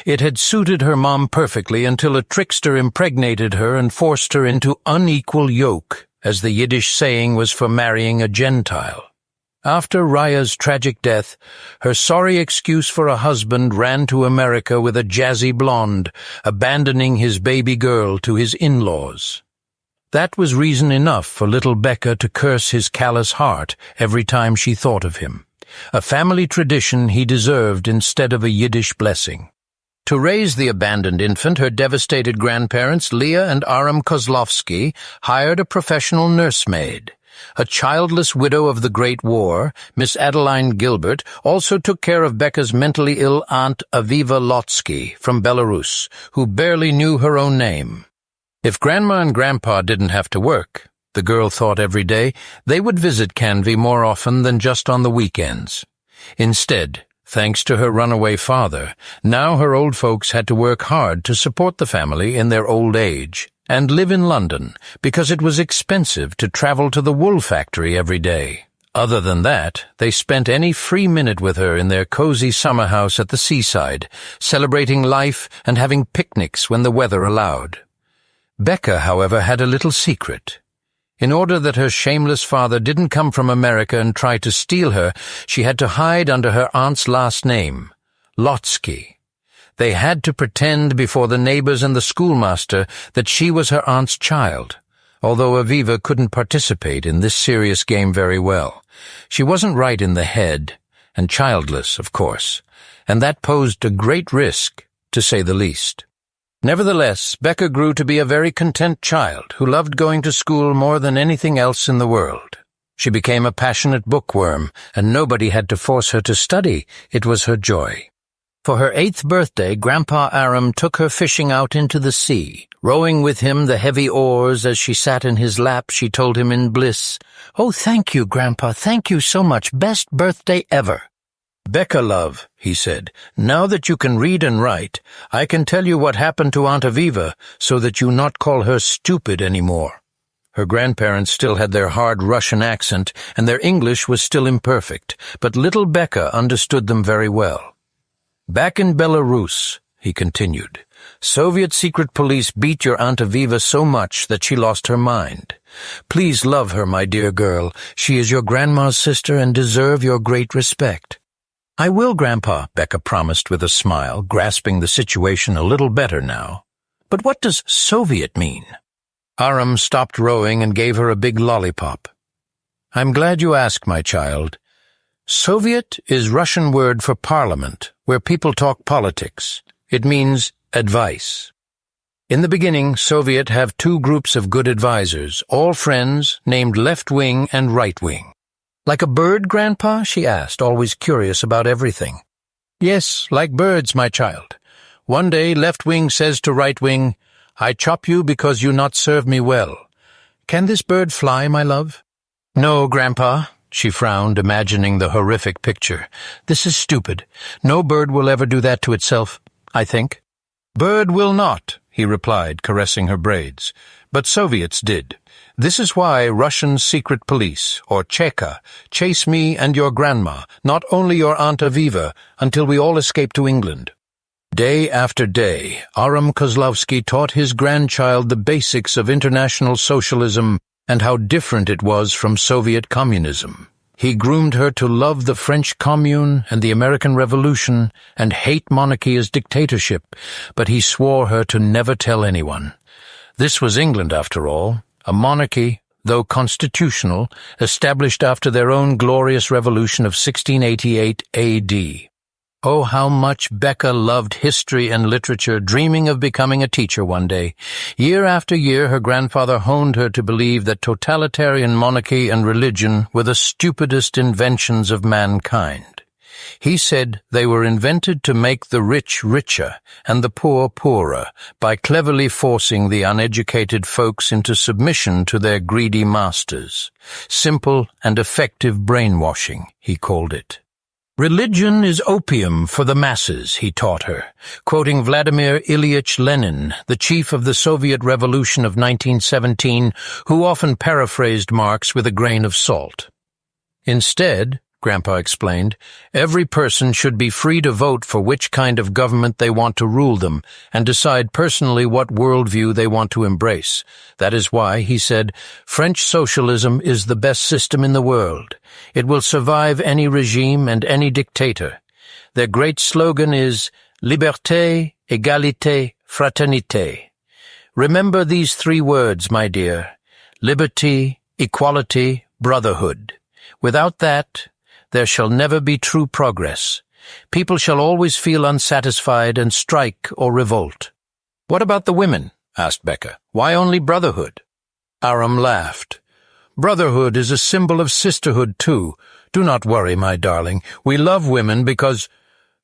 It had suited her mom perfectly until a trickster impregnated her and forced her into unequal yoke, as the Yiddish saying was for marrying a Gentile. After Raya's tragic death, her sorry excuse for a husband ran to America with a jazzy blonde, abandoning his baby girl to his in-laws. That was reason enough for little Becca to curse his callous heart every time she thought of him, a family tradition he deserved instead of a Yiddish blessing. To raise the abandoned infant, her devastated grandparents, Leah and Aram Kozlovsky, hired a professional nursemaid. A childless widow of the Great War, Miss Adeline Gilbert, also took care of Becca's mentally ill aunt Aviva Lotsky from Belarus, who barely knew her own name. If Grandma and Grandpa didn't have to work, the girl thought every day, they would visit Canvey more often than just on the weekends. Instead, thanks to her runaway father, now her old folks had to work hard to support the family in their old age and live in London because it was expensive to travel to the wool factory every day. Other than that, they spent any free minute with her in their cozy summer house at the seaside, celebrating life and having picnics when the weather allowed. Becca, however, had a little secret. In order that her shameless father didn't come from America and try to steal her, she had to hide under her aunt's last name, Lotsky. They had to pretend before the neighbors and the schoolmaster that she was her aunt's child, although Aviva couldn't participate in this serious game very well. She wasn't right in the head, and childless, of course, and that posed a great risk, to say the least. Nevertheless, Becca grew to be a very content child who loved going to school more than anything else in the world. She became a passionate bookworm, and nobody had to force her to study. It was her joy. For her 8th birthday, Grandpa Aram took her fishing out into the sea. Rowing with him the heavy oars as she sat in his lap, she told him in bliss, "Oh, thank you, Grandpa, thank you so much. Best birthday ever." "Becca, love," he said, "now that you can read and write, I can tell you what happened to Aunt Aviva so that you not call her stupid anymore." Her grandparents still had their hard Russian accent, and their English was still imperfect, but little Becca understood them very well. "Back in Belarus," he continued, "Soviet secret police beat your Aunt Aviva so much that she lost her mind. Please love her, my dear girl. She is your grandma's sister and deserve your great respect." "I will, Grandpa," Becca promised with a smile, grasping the situation a little better now. "But what does Soviet mean?" Aram stopped rowing and gave her a big lollipop. "I'm glad you asked, my child. Soviet is Russian word for parliament, where people talk politics. It means advice. In the beginning, Soviet have 2 groups of good advisers, all friends, named left wing and right wing. "Like a bird, Grandpa?" she asked, always curious about everything. "Yes, like birds, my child. One day left wing says to right wing, 'I chop you because you not serve me well.' Can this bird fly, my love?" "No, Grandpa." She frowned, imagining the horrific picture. "This is stupid. No bird will ever do that to itself, I think." "Bird will not," he replied, caressing her braids. "But Soviets did. This is why Russian secret police, or Cheka, chase me and your grandma, not only your Aunt Aviva, until we all escape to England." Day after day, Aram Kozlovsky taught his grandchild the basics of international socialism and how different it was from Soviet communism. He groomed her to love the French Commune and the American Revolution and hate monarchy as dictatorship, but he swore her to never tell anyone. This was England, after all, a monarchy, though constitutional, established after their own glorious revolution of 1688 A.D. Oh, how much Becca loved history and literature, dreaming of becoming a teacher one day. Year after year, her grandfather honed her to believe that totalitarian monarchy and religion were the stupidest inventions of mankind. He said they were invented to make the rich richer and the poor poorer by cleverly forcing the uneducated folks into submission to their greedy masters. Simple and effective brainwashing, he called it. "Religion is opium for the masses," he taught her, quoting Vladimir Ilyich Lenin, the chief of the Soviet Revolution of 1917, who often paraphrased Marx with a grain of salt. "Instead," Grandpa explained, "every person should be free to vote for which kind of government they want to rule them and decide personally what worldview they want to embrace. That is why," he said, "French socialism is the best system in the world. It will survive any regime and any dictator. Their great slogan is Liberté, Égalité, Fraternité. Remember these 3 words, my dear. Liberty, equality, brotherhood. Without that, there shall never be true progress. People shall always feel unsatisfied and strike or revolt. What about the women? Asked Becca. Why only brotherhood? Aram laughed. Brotherhood is a symbol of sisterhood too. Do not worry, my darling. We love women because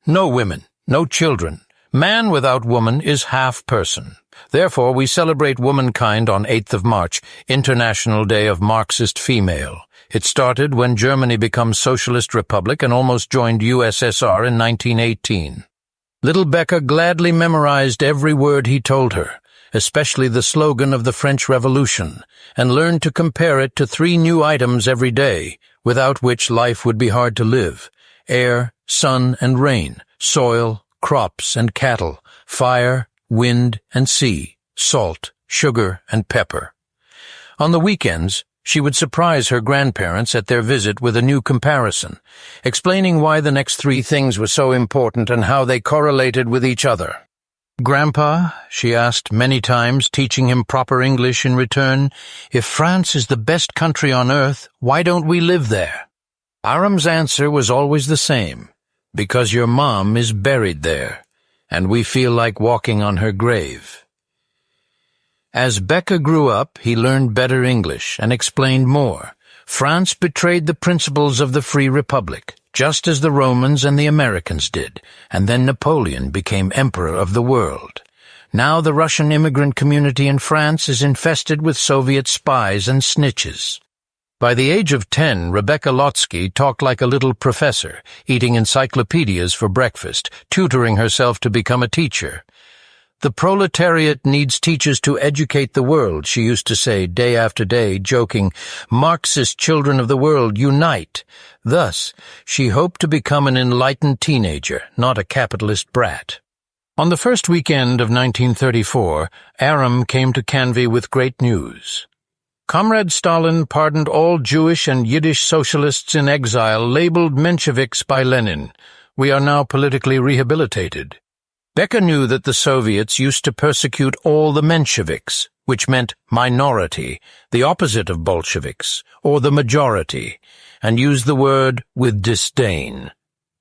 no women, no children. Man without woman is half person. Therefore, we celebrate womankind on 8th of March, International Day of Marxist Female. It started when Germany became Socialist Republic and almost joined USSR in 1918. Little Becca gladly memorized every word he told her, especially the slogan of the French Revolution, and learned to compare it to 3 new items every day, without which life would be hard to live: air, sun, and rain, soil, crops and cattle, fire, wind and sea, salt, sugar, and pepper. On the weekends, she would surprise her grandparents at their visit with a new comparison, explaining why the next 3 things were so important and how they correlated with each other. Grandpa, she asked many times, teaching him proper English in return, if France is the best country on earth, why don't we live there? Aram's answer was always the same: because your mom is buried there, and we feel like walking on her grave. As Becca grew up, he learned better English and explained more. France betrayed the principles of the Free Republic, just as the Romans and the Americans did, and then Napoleon became emperor of the world. Now the Russian immigrant community in France is infested with Soviet spies and snitches. By the age of 10, Rebecca Lotsky talked like a little professor, eating encyclopedias for breakfast, tutoring herself to become a teacher. The proletariat needs teachers to educate the world, she used to say day after day, joking, Marxist children of the world, unite. Thus, she hoped to become an enlightened teenager, not a capitalist brat. On the first weekend of 1934, Aram came to Canvey with great news. Comrade Stalin pardoned all Jewish and Yiddish socialists in exile labeled Mensheviks by Lenin. We are now politically rehabilitated. Becca knew that the Soviets used to persecute all the Mensheviks, which meant minority, the opposite of Bolsheviks, or the majority, and used the word with disdain.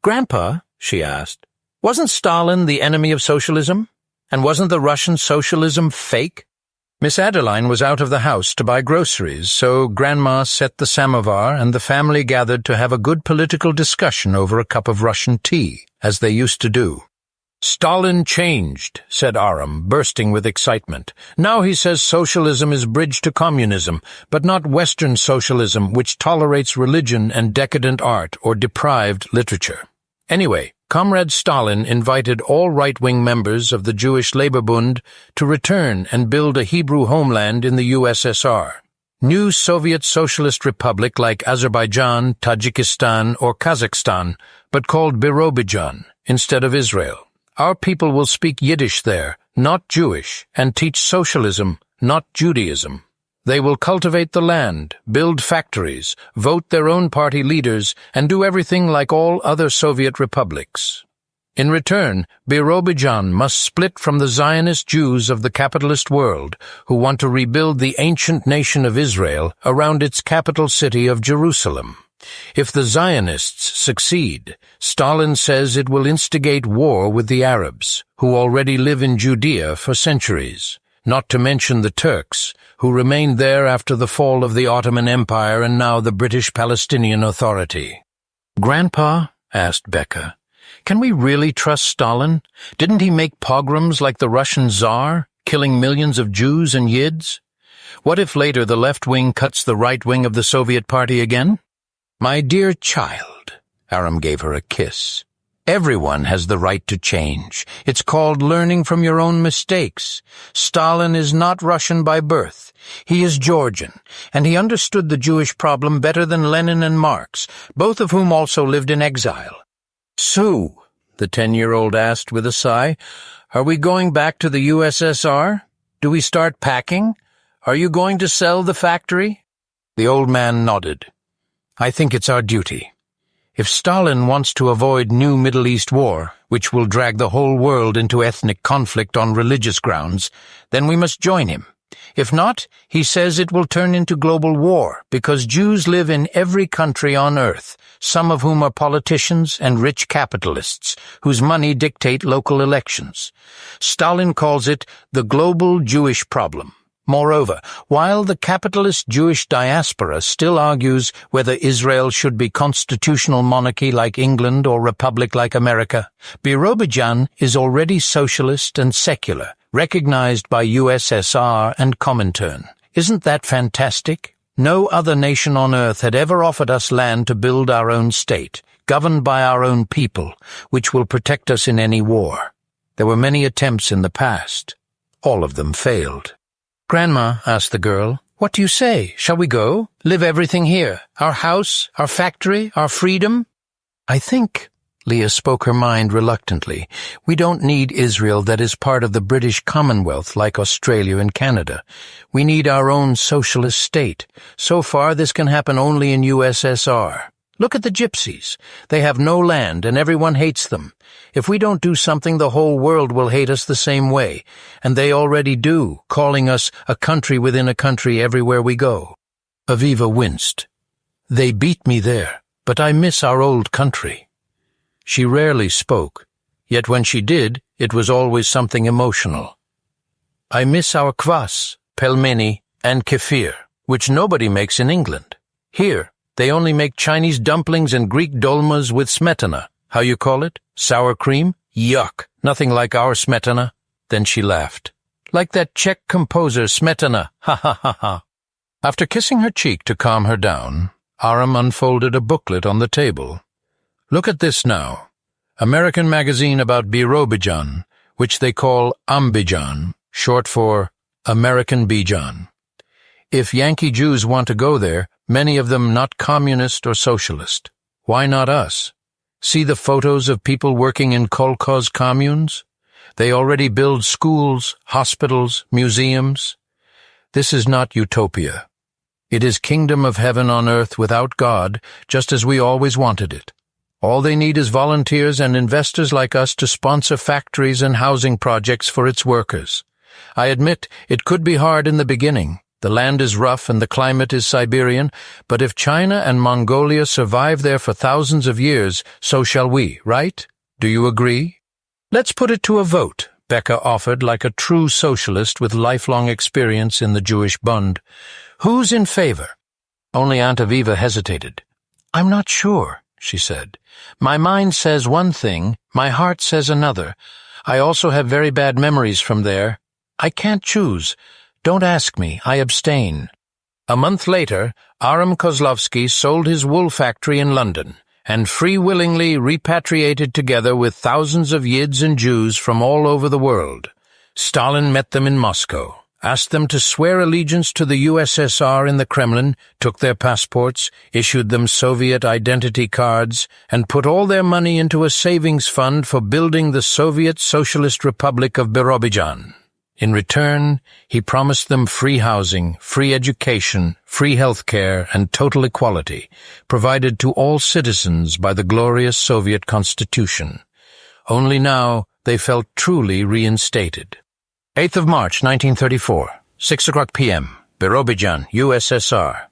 Grandpa, she asked, wasn't Stalin the enemy of socialism? And wasn't the Russian socialism fake? Miss Adeline was out of the house to buy groceries, so Grandma set the samovar and the family gathered to have a good political discussion over a cup of Russian tea, as they used to do. Stalin changed, said Aram, bursting with excitement. Now he says socialism is bridge to communism, but not Western socialism, which tolerates religion and decadent art or deprived literature. Anyway, Comrade Stalin invited all right-wing members of the Jewish Labor Bund to return and build a Hebrew homeland in the USSR. New Soviet Socialist Republic like Azerbaijan, Tajikistan, or Kazakhstan, but called Birobidzhan instead of Israel. Our people will speak Yiddish there, not Jewish, and teach socialism, not Judaism. They will cultivate the land, build factories, vote their own party leaders, and do everything like all other Soviet republics. In return, Birobidzhan must split from the Zionist Jews of the capitalist world, who want to rebuild the ancient nation of Israel around its capital city of Jerusalem. If the Zionists succeed, Stalin says it will instigate war with the Arabs, who already live in Judea for centuries, not to mention the Turks, who remained there after the fall of the Ottoman Empire and now the British Palestinian Authority. Grandpa, asked Becca, can we really trust Stalin? Didn't he make pogroms like the Russian Tsar, killing millions of Jews and Yids? What if later the left wing cuts the right wing of the Soviet Party again? My dear child, Aram gave her a kiss. Everyone has the right to change. It's called learning from your own mistakes. Stalin is not Russian by birth. He is Georgian, and he understood the Jewish problem better than Lenin and Marx, both of whom also lived in exile. Sue, the 10-year-old asked with a sigh, are we going back to the USSR? Do we start packing? Are you going to sell the factory? The old man nodded. I think it's our duty. If Stalin wants to avoid new Middle East war, which will drag the whole world into ethnic conflict on religious grounds, then we must join him, If not, he says it will turn into global war because Jews live in every country on earth, some of whom are politicians and rich capitalists whose money dictate local elections. Stalin calls it the global Jewish problem. Moreover, while the capitalist Jewish diaspora still argues whether Israel should be constitutional monarchy like England or republic like America, Birobidzhan is already socialist and secular, recognized by USSR and Comintern. Isn't that fantastic? No other nation on earth had ever offered us land to build our own state, governed by our own people, which will protect us in any war. There were many attempts in the past. All of them failed. "Grandma," asked the girl, "what do you say? Shall we go? Live everything here? Our house, our factory, our freedom?" "I think," Leah spoke her mind reluctantly, "we don't need Israel that is part of the British Commonwealth like Australia and Canada. We need our own socialist state. So far, this can happen only in USSR. Look at the gypsies. They have no land and everyone hates them. If we don't do something, the whole world will hate us the same way, and they already do, calling us a country within a country everywhere we go." Aviva winced. "They beat me there, but I miss our old country." She rarely spoke, yet when she did, it was always something emotional. "I miss our kvass, pelmeni, and kefir, which nobody makes in England. Here, they only make Chinese dumplings and Greek dolmas with smetana. How you call it? Sour cream? Yuck! Nothing like our smetana." Then she laughed. "Like that Czech composer Smetana, ha ha ha ha." After kissing her cheek to calm her down, Aram unfolded a booklet on the table. "Look at this now. American magazine about Birobidzhan, which they call Ambidjan, short for American Bijan. If Yankee Jews want to go there, many of them not communist or socialist. Why not us? See the photos of people working in kolkhoz communes? They already build schools, hospitals, museums. This is not utopia. It is kingdom of heaven on earth without God, just as we always wanted it. All they need is volunteers and investors like us to sponsor factories and housing projects for its workers. I admit it could be hard in the beginning. The land is rough and the climate is Siberian, but if China and Mongolia survive there for thousands of years, so shall we, right? Do you agree?" "Let's put it to a vote," Becca offered like a true socialist with lifelong experience in the Jewish Bund. "Who's in favor?" Only Aunt Aviva hesitated. "I'm not sure," she said. "My mind says one thing, my heart says another. I also have very bad memories from there. I can't choose. Don't ask me, I abstain." A month later, Aram Kozlovsky sold his wool factory in London and free-willingly repatriated together with thousands of Yids and Jews from all over the world. Stalin met them in Moscow, asked them to swear allegiance to the USSR in the Kremlin, took their passports, issued them Soviet identity cards, and put all their money into a savings fund for building the Soviet Socialist Republic of Birobidzhan. In return, he promised them free housing, free education, free health care, and total equality, provided to all citizens by the glorious Soviet Constitution. Only now they felt truly reinstated. 8th of March, 1934, 6 o'clock p.m., Birobidzhan, USSR.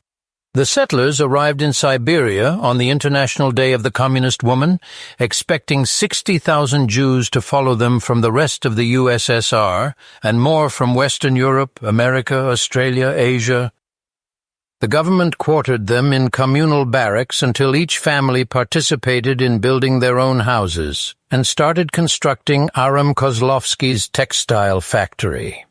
The settlers arrived in Siberia on the International Day of the Communist Woman, expecting 60,000 Jews to follow them from the rest of the USSR and more from Western Europe, America, Australia, Asia. The government quartered them in communal barracks until each family participated in building their own houses and started constructing Aram Kozlovsky's textile factory.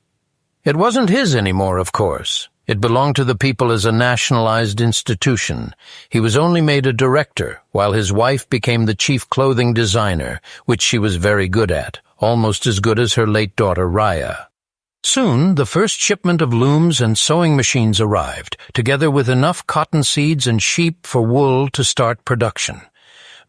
It wasn't his anymore, of course. It belonged to the people as a nationalized institution. He was only made a director, while his wife became the chief clothing designer, which she was very good at, almost as good as her late daughter Raya. Soon, the first shipment of looms and sewing machines arrived, together with enough cotton seeds and sheep for wool to start production.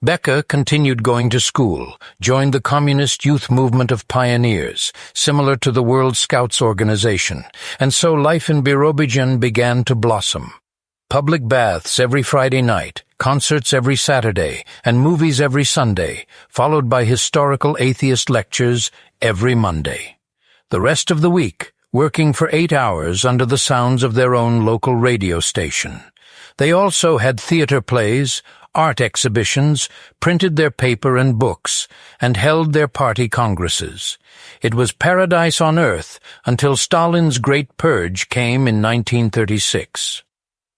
Becca continued going to school, joined the communist youth movement of pioneers, similar to the World Scouts organization, and so life in Birobidzhan began to blossom. Public baths every Friday night, concerts every Saturday, and movies every Sunday, followed by historical atheist lectures every Monday. The rest of the week, working for 8 hours under the sounds of their own local radio station. They also had theater plays, art exhibitions, printed their paper and books, and held their party congresses. It was paradise on earth until Stalin's Great Purge came in 1936.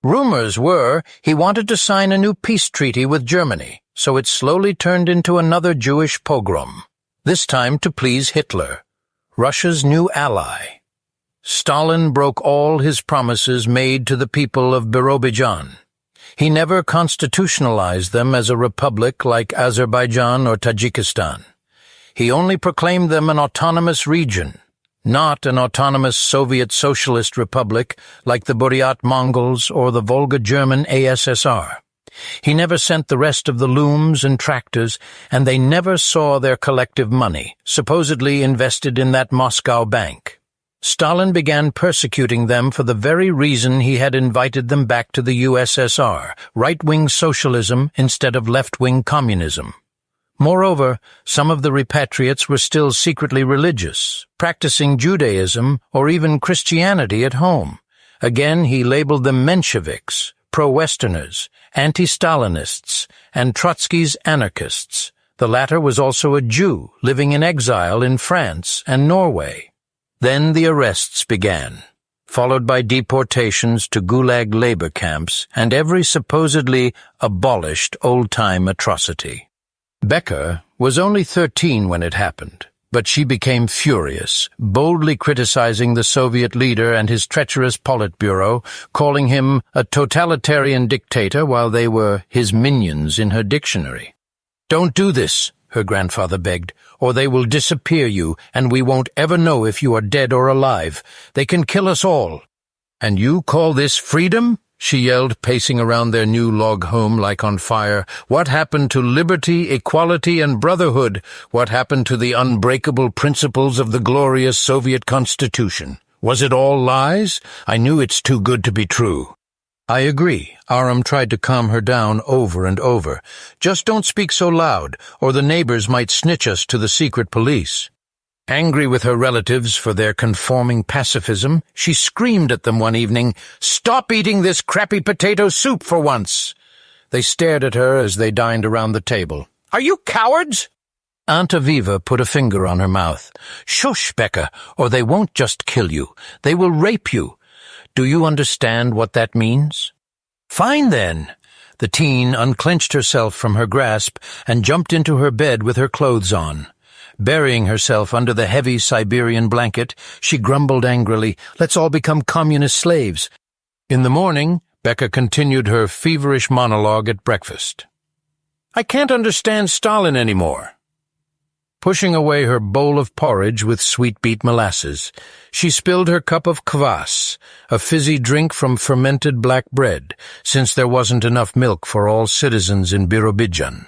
Rumors were he wanted to sign a new peace treaty with Germany, so it slowly turned into another Jewish pogrom, this time to please Hitler, Russia's new ally. Stalin broke all his promises made to the people of Birobidzhan. He never constitutionalized them as a republic like Azerbaijan or Tajikistan. He only proclaimed them an autonomous region, not an autonomous Soviet Socialist Republic like the Buryat Mongols or the Volga-German ASSR. He never sent the rest of the looms and tractors, and they never saw their collective money, supposedly invested in that Moscow bank. Stalin began persecuting them for the very reason he had invited them back to the USSR, right-wing socialism instead of left-wing communism. Moreover, some of the repatriates were still secretly religious, practicing Judaism or even Christianity at home. Again, he labeled them Mensheviks, pro-Westerners, anti-Stalinists, and Trotsky's anarchists. The latter was also a Jew living in exile in France and Norway. Then the arrests began, followed by deportations to Gulag labor camps and every supposedly abolished old-time atrocity. Becker was only 13 when it happened, but she became furious, boldly criticizing the Soviet leader and his treacherous Politburo, calling him a totalitarian dictator while they were his minions in her dictionary. "Don't do this," her grandfather begged, "or they will disappear you, and we won't ever know if you are dead or alive. They can kill us all." "And you call this freedom?" she yelled, pacing around their new log home like on fire. "What happened to liberty, equality, and brotherhood? What happened to the unbreakable principles of the glorious Soviet Constitution? Was it all lies? I knew it's too good to be true." "I agree," Aram tried to calm her down over and over. "Just don't speak so loud, or the neighbors might snitch us to the secret police." Angry with her relatives for their conforming pacifism, she screamed at them one evening, "Stop eating this crappy potato soup for once!" They stared at her as they dined around the table. "Are you cowards?" Aunt Aviva put a finger on her mouth. "Shush, Becca, or they won't just kill you. They will rape you. Do you understand what that means?" "Fine, then." The teen unclenched herself from her grasp and jumped into her bed with her clothes on. Burying herself under the heavy Siberian blanket, she grumbled angrily, "Let's all become communist slaves." In the morning, Becca continued her feverish monologue at breakfast. "I can't understand Stalin anymore." Pushing away her bowl of porridge with sweet beet molasses, she spilled her cup of kvass, a fizzy drink from fermented black bread, since there wasn't enough milk for all citizens in Birobidzhan.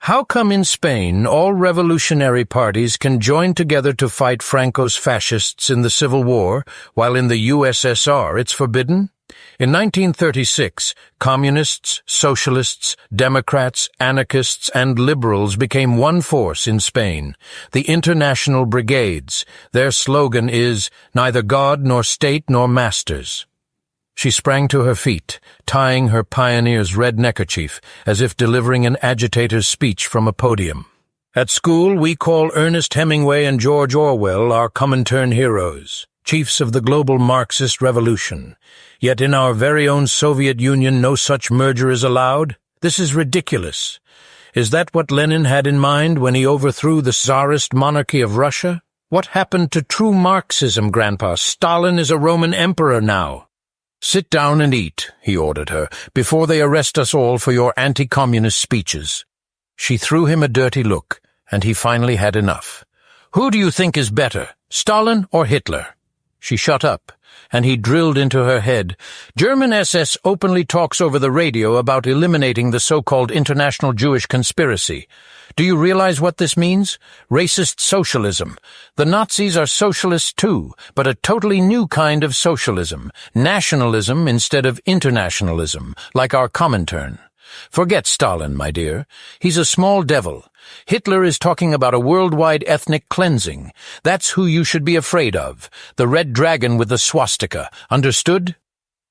"How come in Spain all revolutionary parties can join together to fight Franco's fascists in the Civil War, while in the USSR it's forbidden? In 1936, communists, socialists, Democrats, anarchists, and liberals became one force in Spain, the International Brigades. Their slogan is, 'Neither God nor state nor masters.'" She sprang to her feet, tying her pioneer's red neckerchief, as if delivering an agitator's speech from a podium. "At school, we call Ernest Hemingway and George Orwell our Comintern heroes, chiefs of the global Marxist revolution. Yet in our very own Soviet Union no such merger is allowed? This is ridiculous. Is that what Lenin had in mind when he overthrew the Tsarist monarchy of Russia? What happened to true Marxism, Grandpa? Stalin is a Roman emperor now." "Sit down and eat," he ordered her, "before they arrest us all for your anti-communist speeches." She threw him a dirty look, and he finally had enough. "Who do you think is better, Stalin or Hitler?" She shut up, and he drilled into her head. "German SS openly talks over the radio about eliminating the so-called international Jewish conspiracy. Do you realize what this means? Racist socialism. The Nazis are socialists too, but a totally new kind of socialism. Nationalism instead of internationalism, like our Comintern. Forget Stalin, my dear. He's a small devil. Hitler is talking about a worldwide ethnic cleansing. That's who you should be afraid of. The red dragon with the swastika. Understood?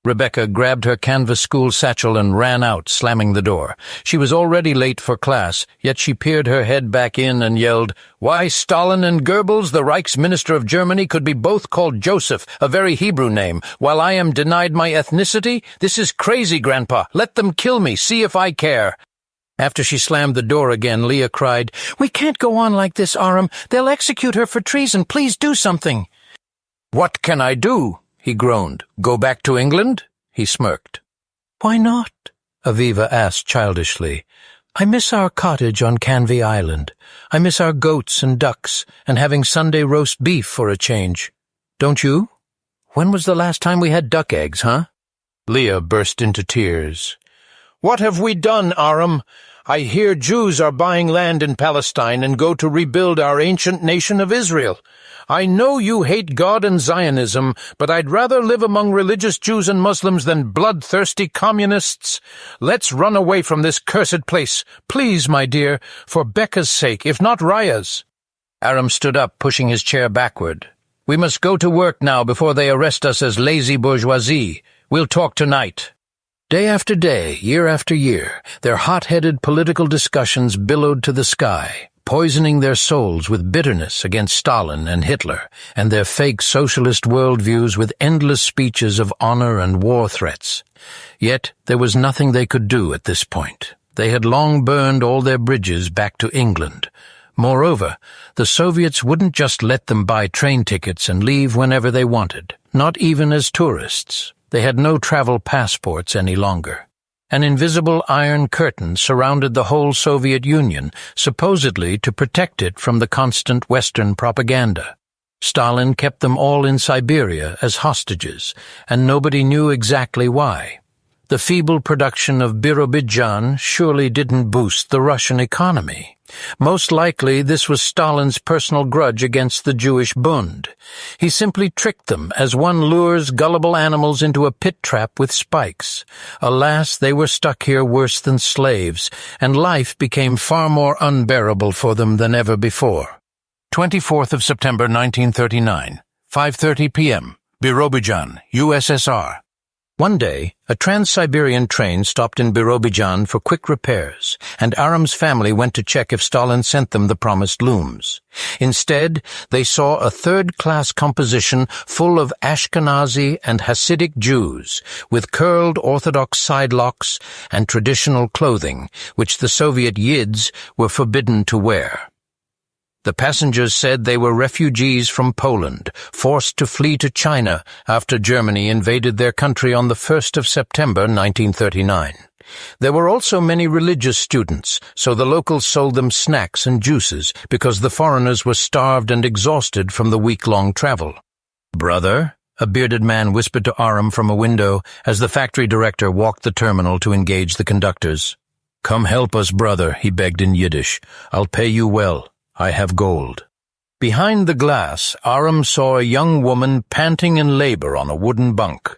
Rebecca grabbed her canvas school satchel and ran out, slamming the door. She was already late for class, yet she peered her head back in and yelled, "Why, Stalin and Goebbels, the Reichsminister of Germany, could be both called Joseph, a very Hebrew name, while I am denied my ethnicity? This is crazy, Grandpa. Let them kill me. See if I care." After she slammed the door again, Leah cried, "We can't go on like this, Aram. They'll execute her for treason. Please do something." "What can I do?" he groaned. "Go back to England?" He smirked. "Why not?" Aviva asked childishly. "I miss our cottage on Canvey Island. I miss our goats and ducks, and having Sunday roast beef for a change. Don't you? When was the last time we had duck eggs, huh?" Leah burst into tears. "What have we done, Aram? I hear Jews are buying land in Palestine and go to rebuild our ancient nation of Israel. I know you hate God and Zionism, but I'd rather live among religious Jews and Muslims than bloodthirsty communists. Let's run away from this cursed place. Please, my dear, for Becca's sake, if not Raya's." Aram stood up, pushing his chair backward. "We must go to work now before they arrest us as lazy bourgeoisie. We'll talk tonight." Day after day, year after year, their hot-headed political discussions billowed to the sky, poisoning their souls with bitterness against Stalin and Hitler, and their fake socialist worldviews with endless speeches of honor and war threats. Yet there was nothing they could do at this point. They had long burned all their bridges back to England. Moreover, the Soviets wouldn't just let them buy train tickets and leave whenever they wanted, not even as tourists. They had no travel passports any longer. An invisible iron curtain surrounded the whole Soviet Union, supposedly to protect it from the constant Western propaganda. Stalin kept them all in Siberia as hostages, and nobody knew exactly why. The feeble production of Birobidzhan surely didn't boost the Russian economy. Most likely this was Stalin's personal grudge against the Jewish Bund. He simply tricked them as one lures gullible animals into a pit trap with spikes. Alas, they were stuck here worse than slaves, and life became far more unbearable for them than ever before. 24th of September 1939, 5:30 p.m., Birobidzhan, USSR. One day, a Trans-Siberian train stopped in Birobidzhan for quick repairs, and Aram's family went to check if Stalin sent them the promised looms. Instead, they saw a third-class composition full of Ashkenazi and Hasidic Jews, with curled Orthodox side locks and traditional clothing, which the Soviet Yids were forbidden to wear. The passengers said they were refugees from Poland, forced to flee to China after Germany invaded their country on the 1st of September 1939. There were also many religious students, so the locals sold them snacks and juices because the foreigners were starved and exhausted from the week-long travel. "Brother," a bearded man whispered to Aram from a window as the factory director walked the terminal to engage the conductors. "Come help us, brother," he begged in Yiddish. "I'll pay you well. I have gold." Behind the glass, Aram saw a young woman panting in labor on a wooden bunk.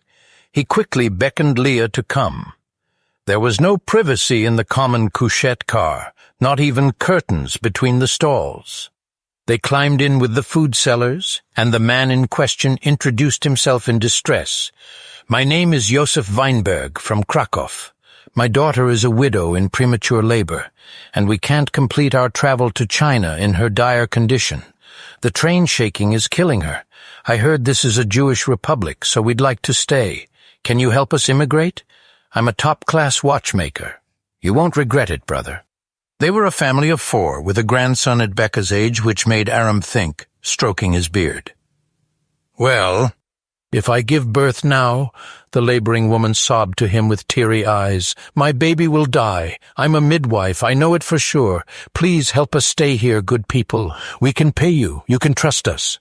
He quickly beckoned Leah to come. There was no privacy in the common couchette car, not even curtains between the stalls. They climbed in with the food sellers, and the man in question introduced himself in distress. "My name is Josef Weinberg from Krakow. My daughter is a widow in premature labor, and we can't complete our travel to China in her dire condition. The train shaking is killing her. I heard this is a Jewish republic, so we'd like to stay. Can you help us immigrate? I'm a top-class watchmaker. You won't regret it, brother." They were a family of 4, with a grandson at Becca's age, which made Aram think, stroking his beard. "Well, if I give birth now," the laboring woman sobbed to him with teary eyes, "my baby will die. I'm a midwife, I know it for sure. Please help us stay here, good people. We can pay you. You can trust us."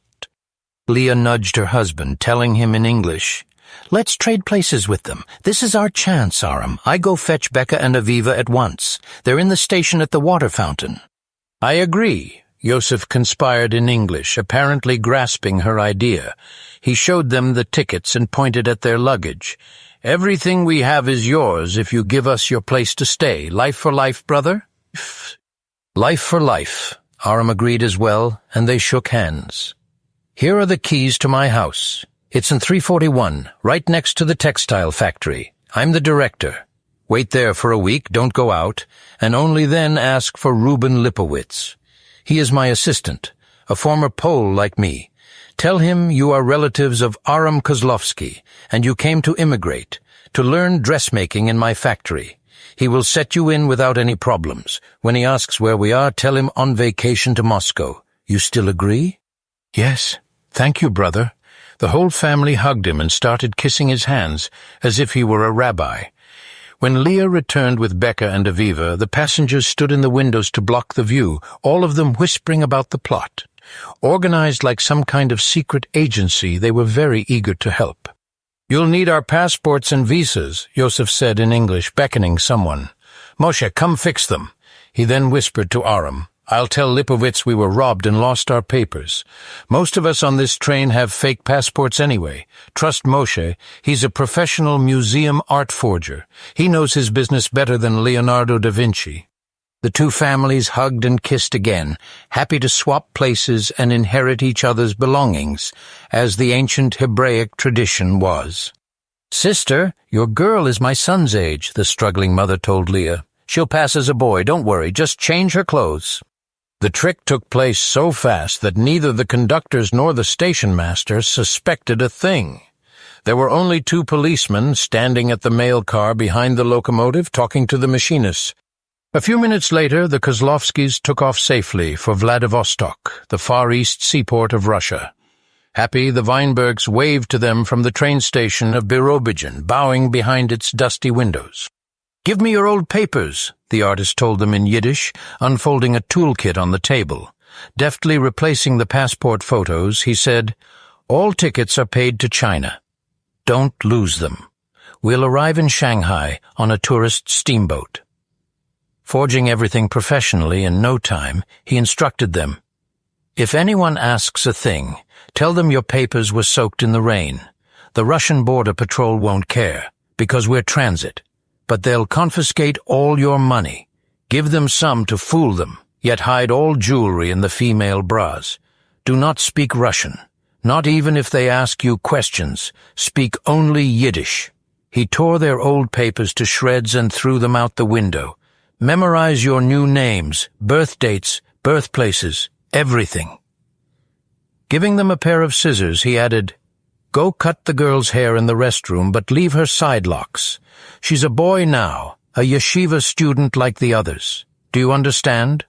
Leah nudged her husband, telling him in English, "Let's trade places with them. This is our chance, Aram. I go fetch Becca and Aviva at once. They're in the station at the water fountain." "I agree. Yosef conspired in English, apparently grasping her idea. He showed them the tickets and pointed at their luggage. "Everything we have is yours if you give us your place to stay. Life for life, brother?" Life for life. Aram agreed as well, and they shook hands. "Here are the keys to my house. It's in 341, right next to the textile factory. I'm the director. Wait there for a week, don't go out, and only then ask for Reuben Lipowitz. He is my assistant, a former Pole like me. Tell him you are relatives of Aram Kozlovsky, and you came to immigrate, to learn dressmaking in my factory. He will set you in without any problems. When he asks where we are, tell him on vacation to Moscow. You still agree?" "Yes, thank you, brother." The whole family hugged him and started kissing his hands, as if he were a rabbi. When Leah returned with Becca and Aviva, the passengers stood in the windows to block the view, all of them whispering about the plot. Organized like some kind of secret agency, they were very eager to help. "You'll need our passports and visas," Yosef said in English, beckoning someone. "Moshe, come fix them." He then whispered to Aram, "I'll tell Lipowitz we were robbed and lost our papers. Most of us on this train have fake passports anyway. Trust Moshe, he's a professional museum art forger. He knows his business better than Leonardo da Vinci." The two families hugged and kissed again, happy to swap places and inherit each other's belongings, as the ancient Hebraic tradition was. "Sister, your girl is my son's age," the struggling mother told Leah. "She'll pass as a boy, don't worry, just change her clothes." The trick took place so fast that neither the conductors nor the station master suspected a thing. There were only two policemen standing at the mail car behind the locomotive talking to the machinists. A few minutes later, the Kozlovskys took off safely for Vladivostok, the Far East seaport of Russia. Happy, the Weinbergs waved to them from the train station of Birobidzhin, bowing behind its dusty windows. "Give me your old papers," the artist told them in Yiddish, unfolding a toolkit on the table. Deftly replacing the passport photos, he said, "All tickets are paid to China. Don't lose them. We'll arrive in Shanghai on a tourist steamboat." Forging everything professionally in no time, he instructed them, "If anyone asks a thing, tell them your papers were soaked in the rain. The Russian border patrol won't care, because we're transit. But they'll confiscate all your money. Give them some to fool them, yet hide all jewelry in the female bras. Do not speak Russian. Not even if they ask you questions. Speak only Yiddish." He tore their old papers to shreds and threw them out the window. "Memorize your new names, birth dates, birthplaces, everything." Giving them a pair of scissors, he added, "Go cut the girl's hair in the restroom, but leave her side locks. She's a boy now, a yeshiva student like the others. Do you understand?"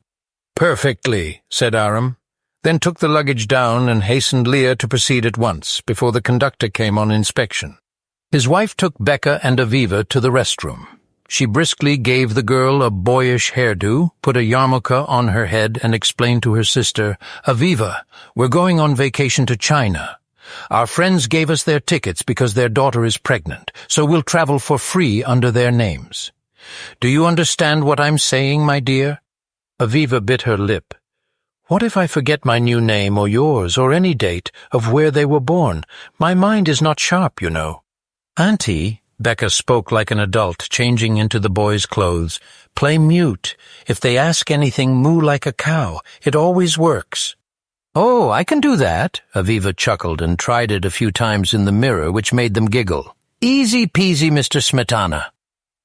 "Perfectly," said Aram, then took the luggage down and hastened Leah to proceed at once, before the conductor came on inspection. His wife took Becca and Aviva to the restroom. She briskly gave the girl a boyish hairdo, put a yarmulke on her head, and explained to her sister, "Aviva, we're going on vacation to China. Our friends gave us their tickets because their daughter is pregnant, so we'll travel for free under their names. Do you understand what I'm saying, my dear?" Aviva bit her lip. "What if I forget my new name or yours or any date of where they were born? My mind is not sharp, you know." "Auntie," Becca spoke like an adult, changing into the boy's clothes, "play mute. If they ask anything, moo like a cow. It always works." "Oh, I can do that," Aviva chuckled and tried it a few times in the mirror, which made them giggle. "Easy peasy, Mr. Smetana."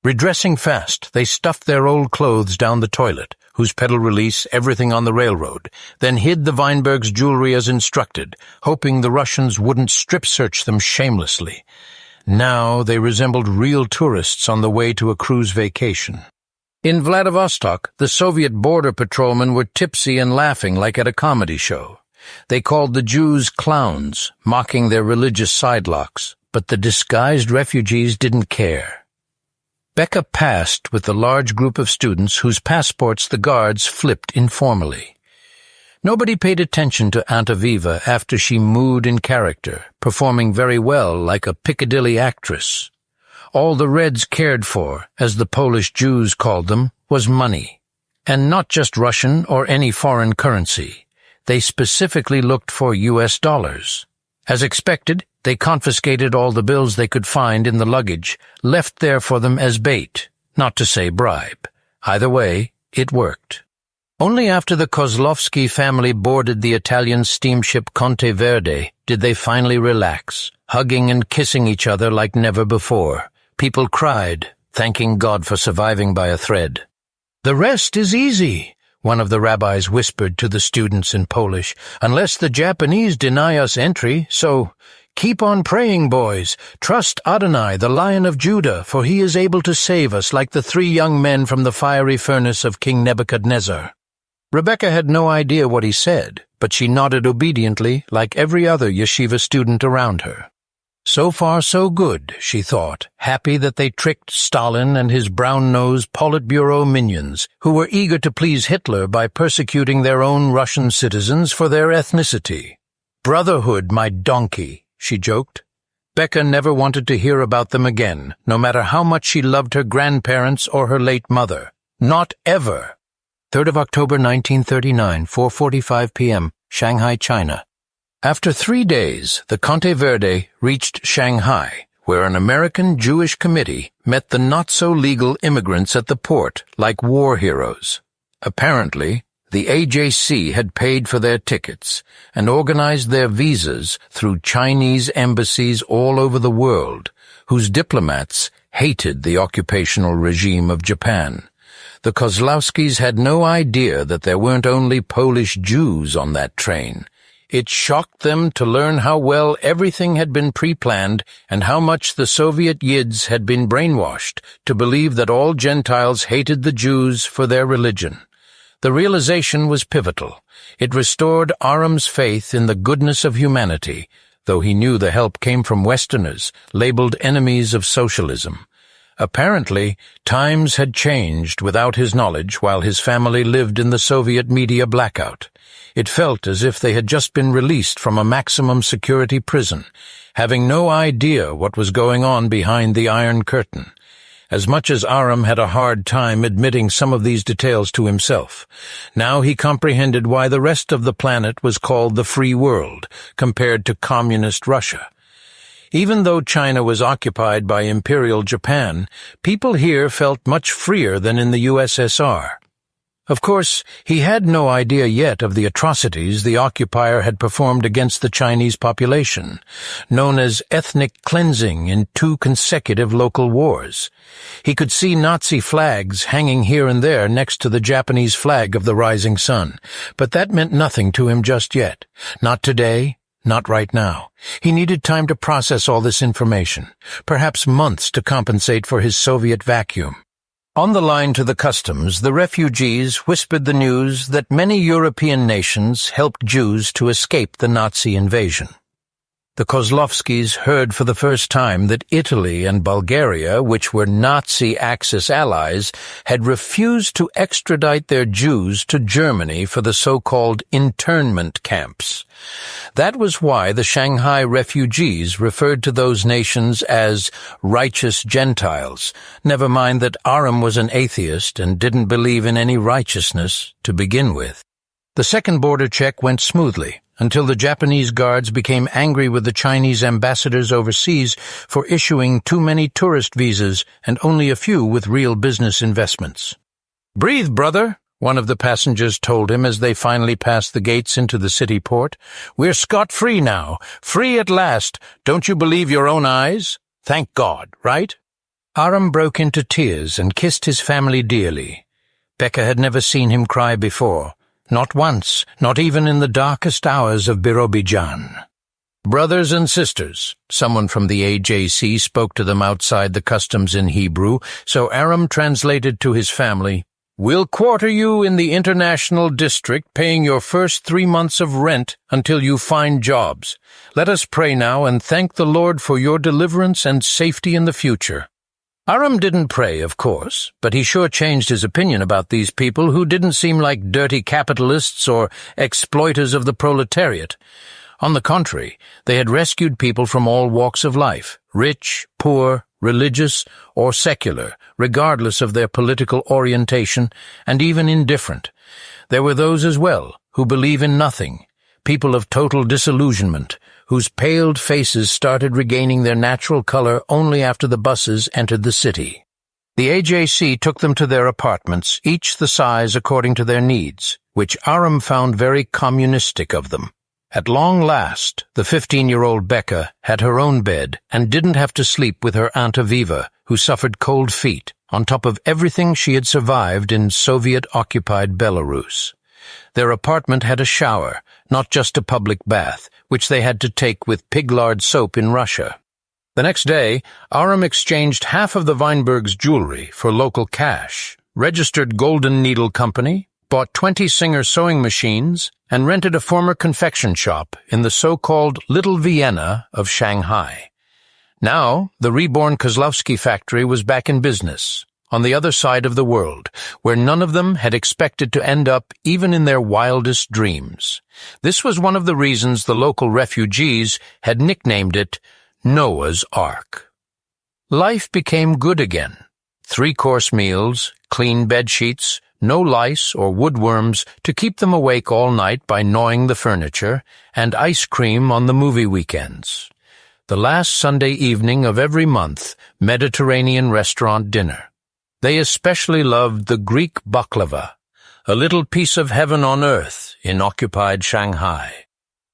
Redressing fast, they stuffed their old clothes down the toilet, whose pedal release everything on the railroad, then hid the Weinbergs' jewelry as instructed, hoping the Russians wouldn't strip-search them shamelessly. Now they resembled real tourists on the way to a cruise vacation. In Vladivostok, the Soviet border patrolmen were tipsy and laughing like at a comedy show. They called the Jews clowns, mocking their religious sidelocks, but the disguised refugees didn't care. Becca passed with the large group of students whose passports the guards flipped informally. Nobody paid attention to Aunt Aviva after she mooed in character, performing very well like a Piccadilly actress. All the Reds cared for, as the Polish Jews called them, was money, and not just Russian or any foreign currency. They specifically looked for US dollars. As expected, they confiscated all the bills they could find in the luggage, left there for them as bait, not to say bribe. Either way, it worked. Only after the Kozlovsky family boarded the Italian steamship Conte Verde did they finally relax, hugging and kissing each other like never before. People cried, thanking God for surviving by a thread. "The rest is easy," one of the rabbis whispered to the students in Polish, "unless the Japanese deny us entry, so keep on praying, boys. Trust Adonai, the Lion of Judah, for he is able to save us like the 3 young men from the fiery furnace of King Nebuchadnezzar." Rebecca had no idea what he said, but she nodded obediently like every other yeshiva student around her. So far so good, she thought, happy that they tricked Stalin and his brown-nosed Politburo minions, who were eager to please Hitler by persecuting their own Russian citizens for their ethnicity. "Brotherhood, my donkey," she joked. Becca never wanted to hear about them again, no matter how much she loved her grandparents or her late mother. Not ever. 3rd of October 1939, 4:45 p.m., Shanghai, China. After 3 days, the Conte Verde reached Shanghai, where an American Jewish committee met the not-so-legal immigrants at the port like war heroes. Apparently, the AJC had paid for their tickets and organized their visas through Chinese embassies all over the world, whose diplomats hated the occupational regime of Japan. The Kozlowskis had no idea that there weren't only Polish Jews on that train. It shocked them to learn how well everything had been pre-planned and how much the Soviet Yids had been brainwashed to believe that all Gentiles hated the Jews for their religion. The realization was pivotal. It restored Aram's faith in the goodness of humanity, though he knew the help came from Westerners, labeled enemies of socialism. Apparently, times had changed without his knowledge while his family lived in the Soviet media blackout. It felt as if they had just been released from a maximum security prison, having no idea what was going on behind the Iron Curtain. As much as Aram had a hard time admitting some of these details to himself, now he comprehended why the rest of the planet was called the free world, compared to communist Russia. Even though China was occupied by Imperial Japan, people here felt much freer than in the USSR. Of course, he had no idea yet of the atrocities the occupier had performed against the Chinese population, known as ethnic cleansing in 2 consecutive local wars. He could see Nazi flags hanging here and there next to the Japanese flag of the rising sun, but that meant nothing to him just yet. Not today. Not right now. He needed time to process all this information, perhaps months to compensate for his Soviet vacuum. On the line to the customs, the refugees whispered the news that many European nations helped Jews to escape the Nazi invasion. The Kozlovskis heard for the first time that Italy and Bulgaria, which were Nazi Axis allies, had refused to extradite their Jews to Germany for the so-called internment camps. That was why the Shanghai refugees referred to those nations as righteous Gentiles, never mind that Aram was an atheist and didn't believe in any righteousness to begin with. The second border check went smoothly, until the Japanese guards became angry with the Chinese ambassadors overseas for issuing too many tourist visas and only a few with real business investments. "Breathe, brother," one of the passengers told him as they finally passed the gates into the city port. "We're scot-free now. Free at last. Don't you believe your own eyes? Thank God, right?" Aram broke into tears and kissed his family dearly. Becca had never seen him cry before. Not once, not even in the darkest hours of Birobidzhan. "Brothers and sisters," someone from the AJC spoke to them outside the customs in Hebrew, so Aram translated to his family, "We'll quarter you in the international district, paying your first 3 months of rent until you find jobs. Let us pray now and thank the Lord for your deliverance and safety in the future." Aram didn't pray, of course, but he sure changed his opinion about these people who didn't seem like dirty capitalists or exploiters of the proletariat. On the contrary, they had rescued people from all walks of life, rich, poor, religious, or secular, regardless of their political orientation, and even indifferent. There were those as well who believe in nothing, people of total disillusionment, whose paled faces started regaining their natural color only after the buses entered the city. The AJC took them to their apartments, each the size according to their needs, which Aram found very communistic of them. At long last, the 15-year-old Becca had her own bed and didn't have to sleep with her Aunt Aviva, who suffered cold feet, on top of everything she had survived in Soviet-occupied Belarus. Their apartment had a shower, not just a public bath, which they had to take with pig-lard soap in Russia. The next day, Aram exchanged half of the Weinbergs' jewelry for local cash, registered Golden Needle Company, bought 20 Singer sewing machines, and rented a former confection shop in the so-called Little Vienna of Shanghai. Now, the reborn Kozlowski factory was back in business, on the other side of the world, where none of them had expected to end up even in their wildest dreams. This was one of the reasons the local refugees had nicknamed it Noah's Ark. Life became good again. 3-course meals, clean bedsheets, no lice or woodworms to keep them awake all night by gnawing the furniture, and ice cream on the movie weekends. The last Sunday evening of every month, Mediterranean restaurant dinner. They especially loved the Greek baklava, a little piece of heaven on earth in occupied Shanghai.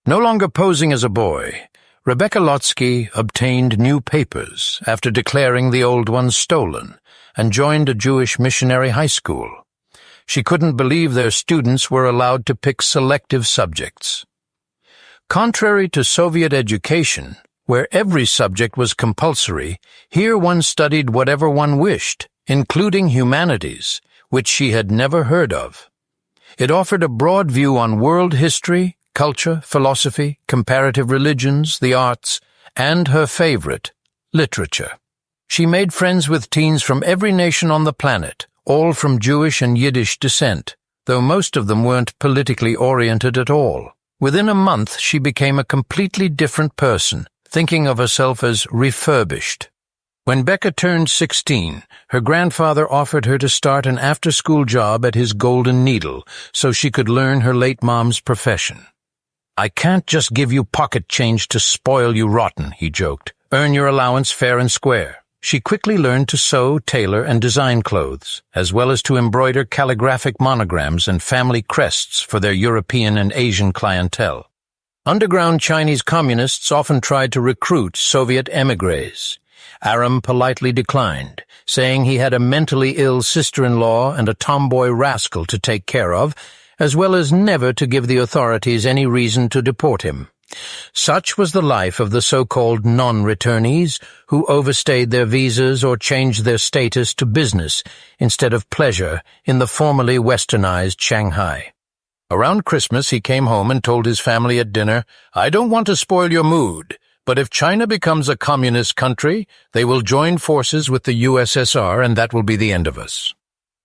No longer posing as a boy, Rebecca Lotsky obtained new papers after declaring the old ones stolen and joined a Jewish missionary high school. She couldn't believe their students were allowed to pick selective subjects. Contrary to Soviet education, where every subject was compulsory, here one studied whatever one wished, including humanities, which she had never heard of. It offered a broad view on world history, culture, philosophy, comparative religions, the arts, and her favorite, literature. She made friends with teens from every nation on the planet, all from Jewish and Yiddish descent, though most of them weren't politically oriented at all. Within a month, she became a completely different person, thinking of herself as refurbished. When Becca turned 16, her grandfather offered her to start an after-school job at his Golden Needle so she could learn her late mom's profession. "I can't just give you pocket change to spoil you rotten," he joked. "Earn your allowance fair and square." She quickly learned to sew, tailor, and design clothes, as well as to embroider calligraphic monograms and family crests for their European and Asian clientele. Underground Chinese communists often tried to recruit Soviet émigrés. Aram politely declined, saying he had a mentally ill sister-in-law and a tomboy rascal to take care of, as well as never to give the authorities any reason to deport him. Such was the life of the so-called non-returnees who overstayed their visas or changed their status to business instead of pleasure in the formerly westernized Shanghai. Around Christmas he came home and told his family at dinner, "I don't want to spoil your mood, but if China becomes a communist country, they will join forces with the USSR and that will be the end of us."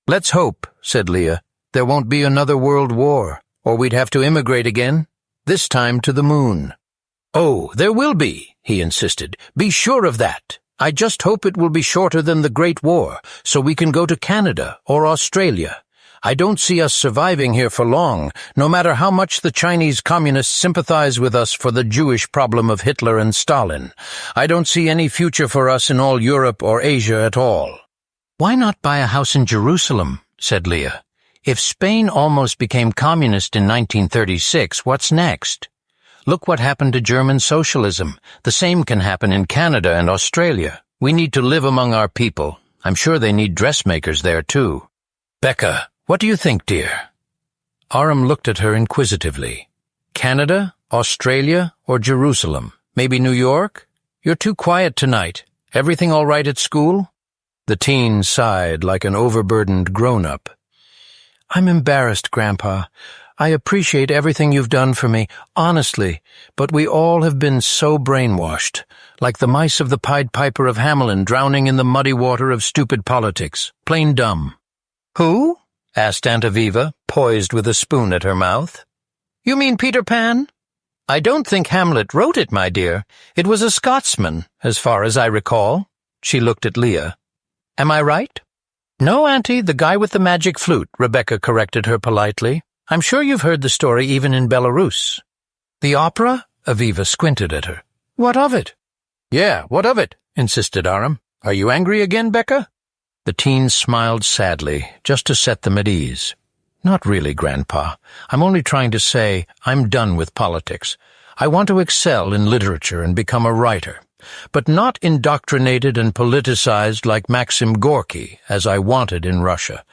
"Let's hope," said Leah, "there won't be another world war, or we'd have to immigrate again. This time to the moon." "Oh, there will be," he insisted. "Be sure of that. I just hope it will be shorter than the Great War, so we can go to Canada or Australia. I don't see us surviving here for long, no matter how much the Chinese communists sympathize with us for the Jewish problem of Hitler and Stalin. I don't see any future for us in all Europe or Asia at all." "Why not buy a house in Jerusalem?" said Leah. "If Spain almost became communist in 1936, what's next? Look what happened to German socialism. The same can happen in Canada and Australia. We need to live among our people. I'm sure they need dressmakers there, too." "Becca, what do you think, dear?" Aram looked at her inquisitively. "Canada, Australia, or Jerusalem? Maybe New York? You're too quiet tonight. Everything all right at school?" The teen sighed like an overburdened grown-up. "I'm embarrassed, Grandpa. I appreciate everything you've done for me, honestly, but we all have been so brainwashed, like the mice of the Pied Piper of Hamelin drowning in the muddy water of stupid politics. Plain dumb." "Who?" asked Aunt Aviva, poised with a spoon at her mouth. "You mean Peter Pan?" "I don't think Hamlet wrote it, my dear. It was a Scotsman, as far as I recall." She looked at Leah. "Am I right?" "No, Auntie, the guy with the magic flute," Rebecca corrected her politely. I'm sure you've heard the story even in Belarus. The opera? Aviva squinted at her. What of it? Yeah, what of it? Insisted Aram. Are you angry again, Becca? The teen smiled sadly, just to set them at ease. Not really, Grandpa. I'm only trying to say I'm done with politics. I want to excel in literature and become a writer, but not indoctrinated and politicized like Maxim Gorky, as I wanted in Russia.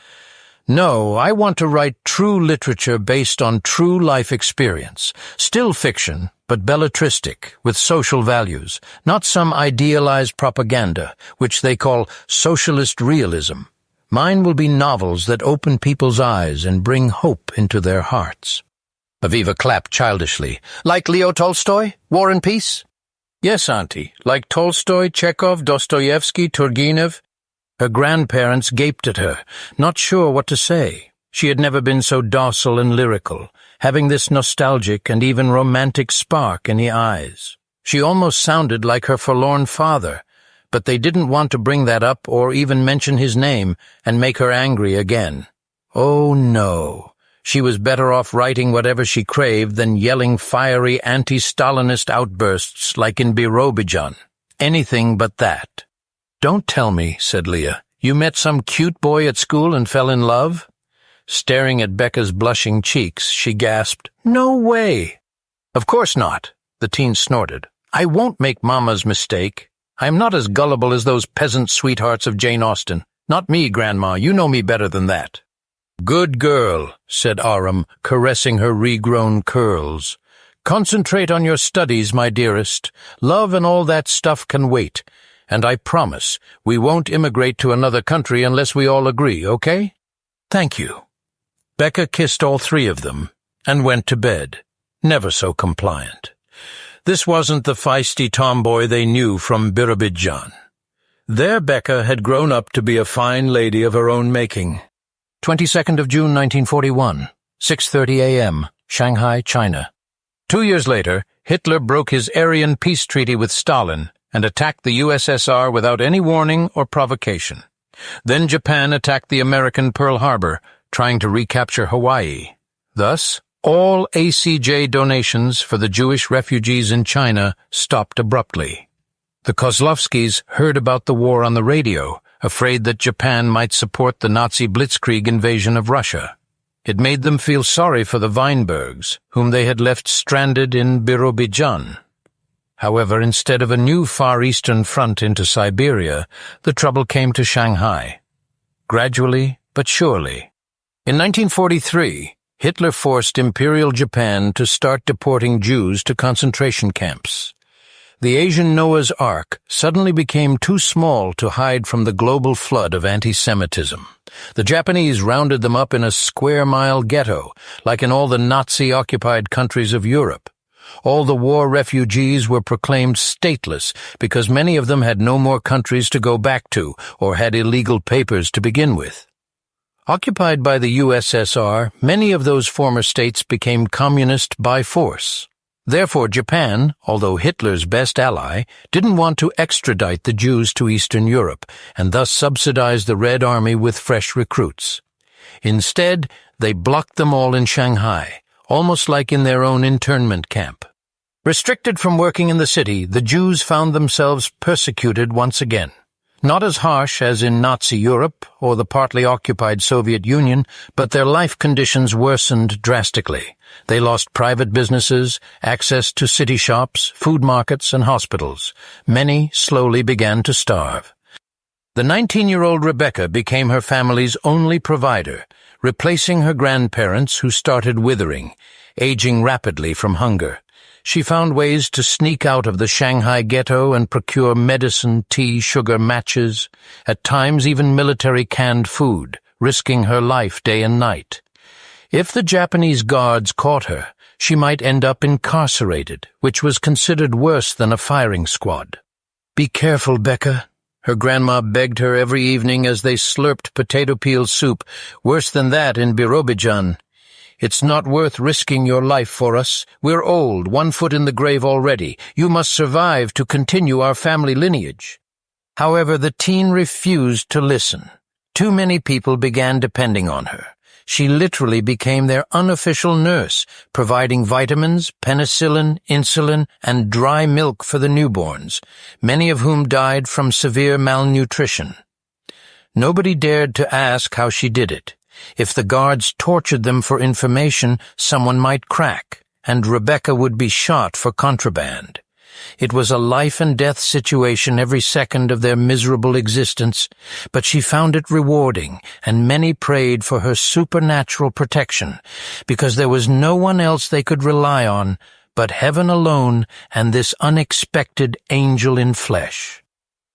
No, I want to write true literature based on true life experience, still fiction, but belletristic, with social values, not some idealized propaganda, which they call socialist realism. Mine will be novels that open people's eyes and bring hope into their hearts. Aviva clapped childishly. Like Leo Tolstoy? War and Peace? Yes, Auntie. Like Tolstoy, Chekhov, Dostoevsky, Turgenev. Her grandparents gaped at her, not sure what to say. She had never been so docile and lyrical, having this nostalgic and even romantic spark in the eyes. She almost sounded like her forlorn father, but they didn't want to bring that up or even mention his name and make her angry again. Oh, no. She was better off writing whatever she craved than yelling fiery anti-Stalinist outbursts like in Birobidzhan. Anything but that. Don't tell me, said Leah. You met some cute boy at school and fell in love? Staring at Becca's blushing cheeks, she gasped, No way! Of course not, the teen snorted. I won't make Mama's mistake. I am not as gullible as those peasant sweethearts of Jane Austen. Not me, Grandma, you know me better than that. Good girl, said Aram, caressing her regrown curls. Concentrate on your studies, my dearest. Love and all that stuff can wait. And I promise we won't immigrate to another country unless we all agree, okay? Thank you. Becca kissed all three of them and went to bed, never so compliant. This wasn't the feisty tomboy they knew from Birobidzhan. There Becca had grown up to be a fine lady of her own making. 22nd of June 1941, 6:30 a.m., Shanghai, China. 2 years later, Hitler broke his Aryan peace treaty with Stalin and attacked the USSR without any warning or provocation. Then Japan attacked the American Pearl Harbor, trying to recapture Hawaii. Thus, all ACJ donations for the Jewish refugees in China stopped abruptly. The Kozlovskis heard about the war on the radio, afraid that Japan might support the Nazi blitzkrieg invasion of Russia. It made them feel sorry for the Weinbergs, whom they had left stranded in Birobidzhan. However, instead of a new Far Eastern front into Siberia, the trouble came to Shanghai. Gradually, but surely. In 1943, Hitler forced Imperial Japan to start deporting Jews to concentration camps. The Asian Noah's Ark suddenly became too small to hide from the global flood of anti-Semitism. The Japanese rounded them up in a square-mile ghetto, like in all the Nazi-occupied countries of Europe. All the war refugees were proclaimed stateless because many of them had no more countries to go back to or had illegal papers to begin with. Occupied by the USSR, many of those former states became communist by force. Therefore, Japan, although Hitler's best ally, didn't want to extradite the Jews to Eastern Europe and thus subsidize the Red Army with fresh recruits. Instead, they blocked them all in Shanghai, almost like in their own internment camp. Restricted from working in the city, the Jews found themselves persecuted once again. Not as harsh as in Nazi Europe or the partly occupied Soviet Union, but their life conditions worsened drastically. They lost private businesses, access to city shops, food markets, and hospitals. Many slowly began to starve. The 19-year-old Rebecca became her family's only provider, replacing her grandparents who started withering, aging rapidly from hunger. She found ways to sneak out of the Shanghai ghetto and procure medicine, tea, sugar, matches, at times even military canned food, risking her life day and night. If the Japanese guards caught her, she might end up incarcerated, which was considered worse than a firing squad. Be careful, Becca, her grandma begged her every evening as they slurped potato peel soup, worse than that in Birobidzhan. It's not worth risking your life for us. We're old, 1 foot in the grave already. You must survive to continue our family lineage. However, the teen refused to listen. Too many people began depending on her. She literally became their unofficial nurse, providing vitamins, penicillin, insulin, and dry milk for the newborns, many of whom died from severe malnutrition. Nobody dared to ask how she did it. If the guards tortured them for information, someone might crack, and Rebecca would be shot for contraband. It was a life-and-death situation every second of their miserable existence, but she found it rewarding, and many prayed for her supernatural protection, because there was no one else they could rely on but heaven alone and this unexpected angel in flesh.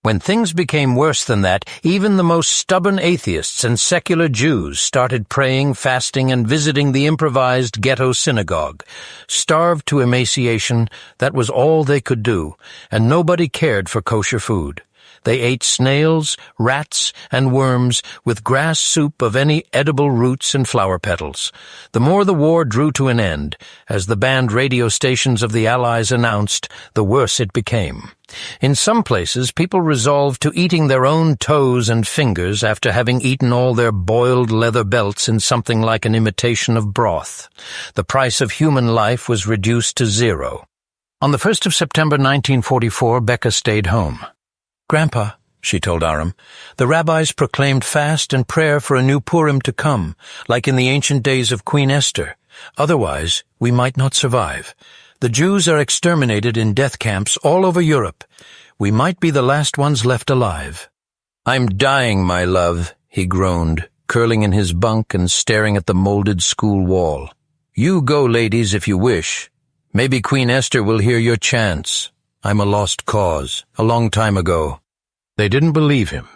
When things became worse than that, even the most stubborn atheists and secular Jews started praying, fasting, and visiting the improvised ghetto synagogue. Starved to emaciation, that was all they could do, and nobody cared for kosher food. They ate snails, rats, and worms with grass soup of any edible roots and flower petals. The more the war drew to an end, as the banned radio stations of the Allies announced, the worse it became. In some places, people resolved to eating their own toes and fingers after having eaten all their boiled leather belts in something like an imitation of broth. The price of human life was reduced to zero. On the 1st of September 1944, Becca stayed home. "Grandpa," she told Aram, "the rabbis proclaimed fast and prayer for a new Purim to come, like in the ancient days of Queen Esther. Otherwise, we might not survive. The Jews are exterminated in death camps all over Europe. We might be the last ones left alive." "I'm dying, my love," he groaned, curling in his bunk and staring at the molded school wall. "You go, ladies, if you wish. Maybe Queen Esther will hear your chants. I'm a lost cause, a long time ago." They didn't believe him.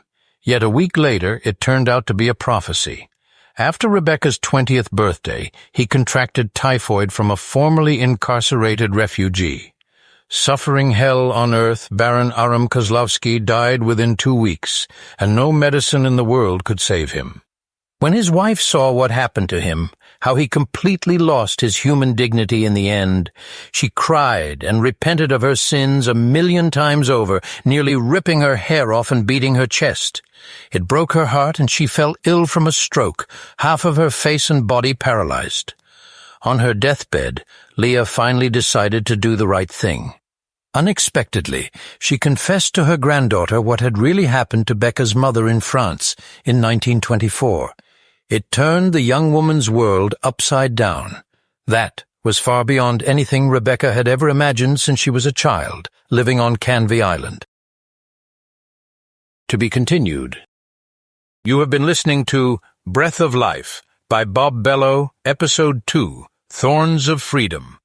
Yet a week later, it turned out to be a prophecy. After Rebecca's 20th birthday, he contracted typhoid from a formerly incarcerated refugee. Suffering hell on earth, Baron Aram Kozlowski died within 2 weeks, and no medicine in the world could save him. When his wife saw what happened to him, how he completely lost his human dignity in the end, she cried and repented of her sins 1,000,000 times over, nearly ripping her hair off and beating her chest. It broke her heart, and she fell ill from a stroke, half of her face and body paralyzed. On her deathbed, Leah finally decided to do the right thing. Unexpectedly, she confessed to her granddaughter what had really happened to Becca's mother in France in 1924. It turned the young woman's world upside down. That was far beyond anything Rebecca had ever imagined since she was a child, living on Canvey Island. To be continued. You have been listening to Breath of Life by Bob Bello, Episode 2, Thorns of Freedom.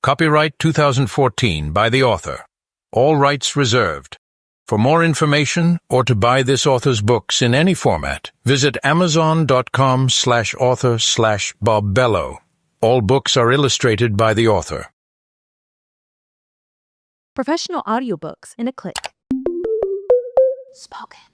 Copyright 2014 by the author. All rights reserved. For more information or to buy this author's books in any format, visit amazon.com/author/Bob Bello. All books are illustrated by the author. Professional audiobooks in a click. Spoken.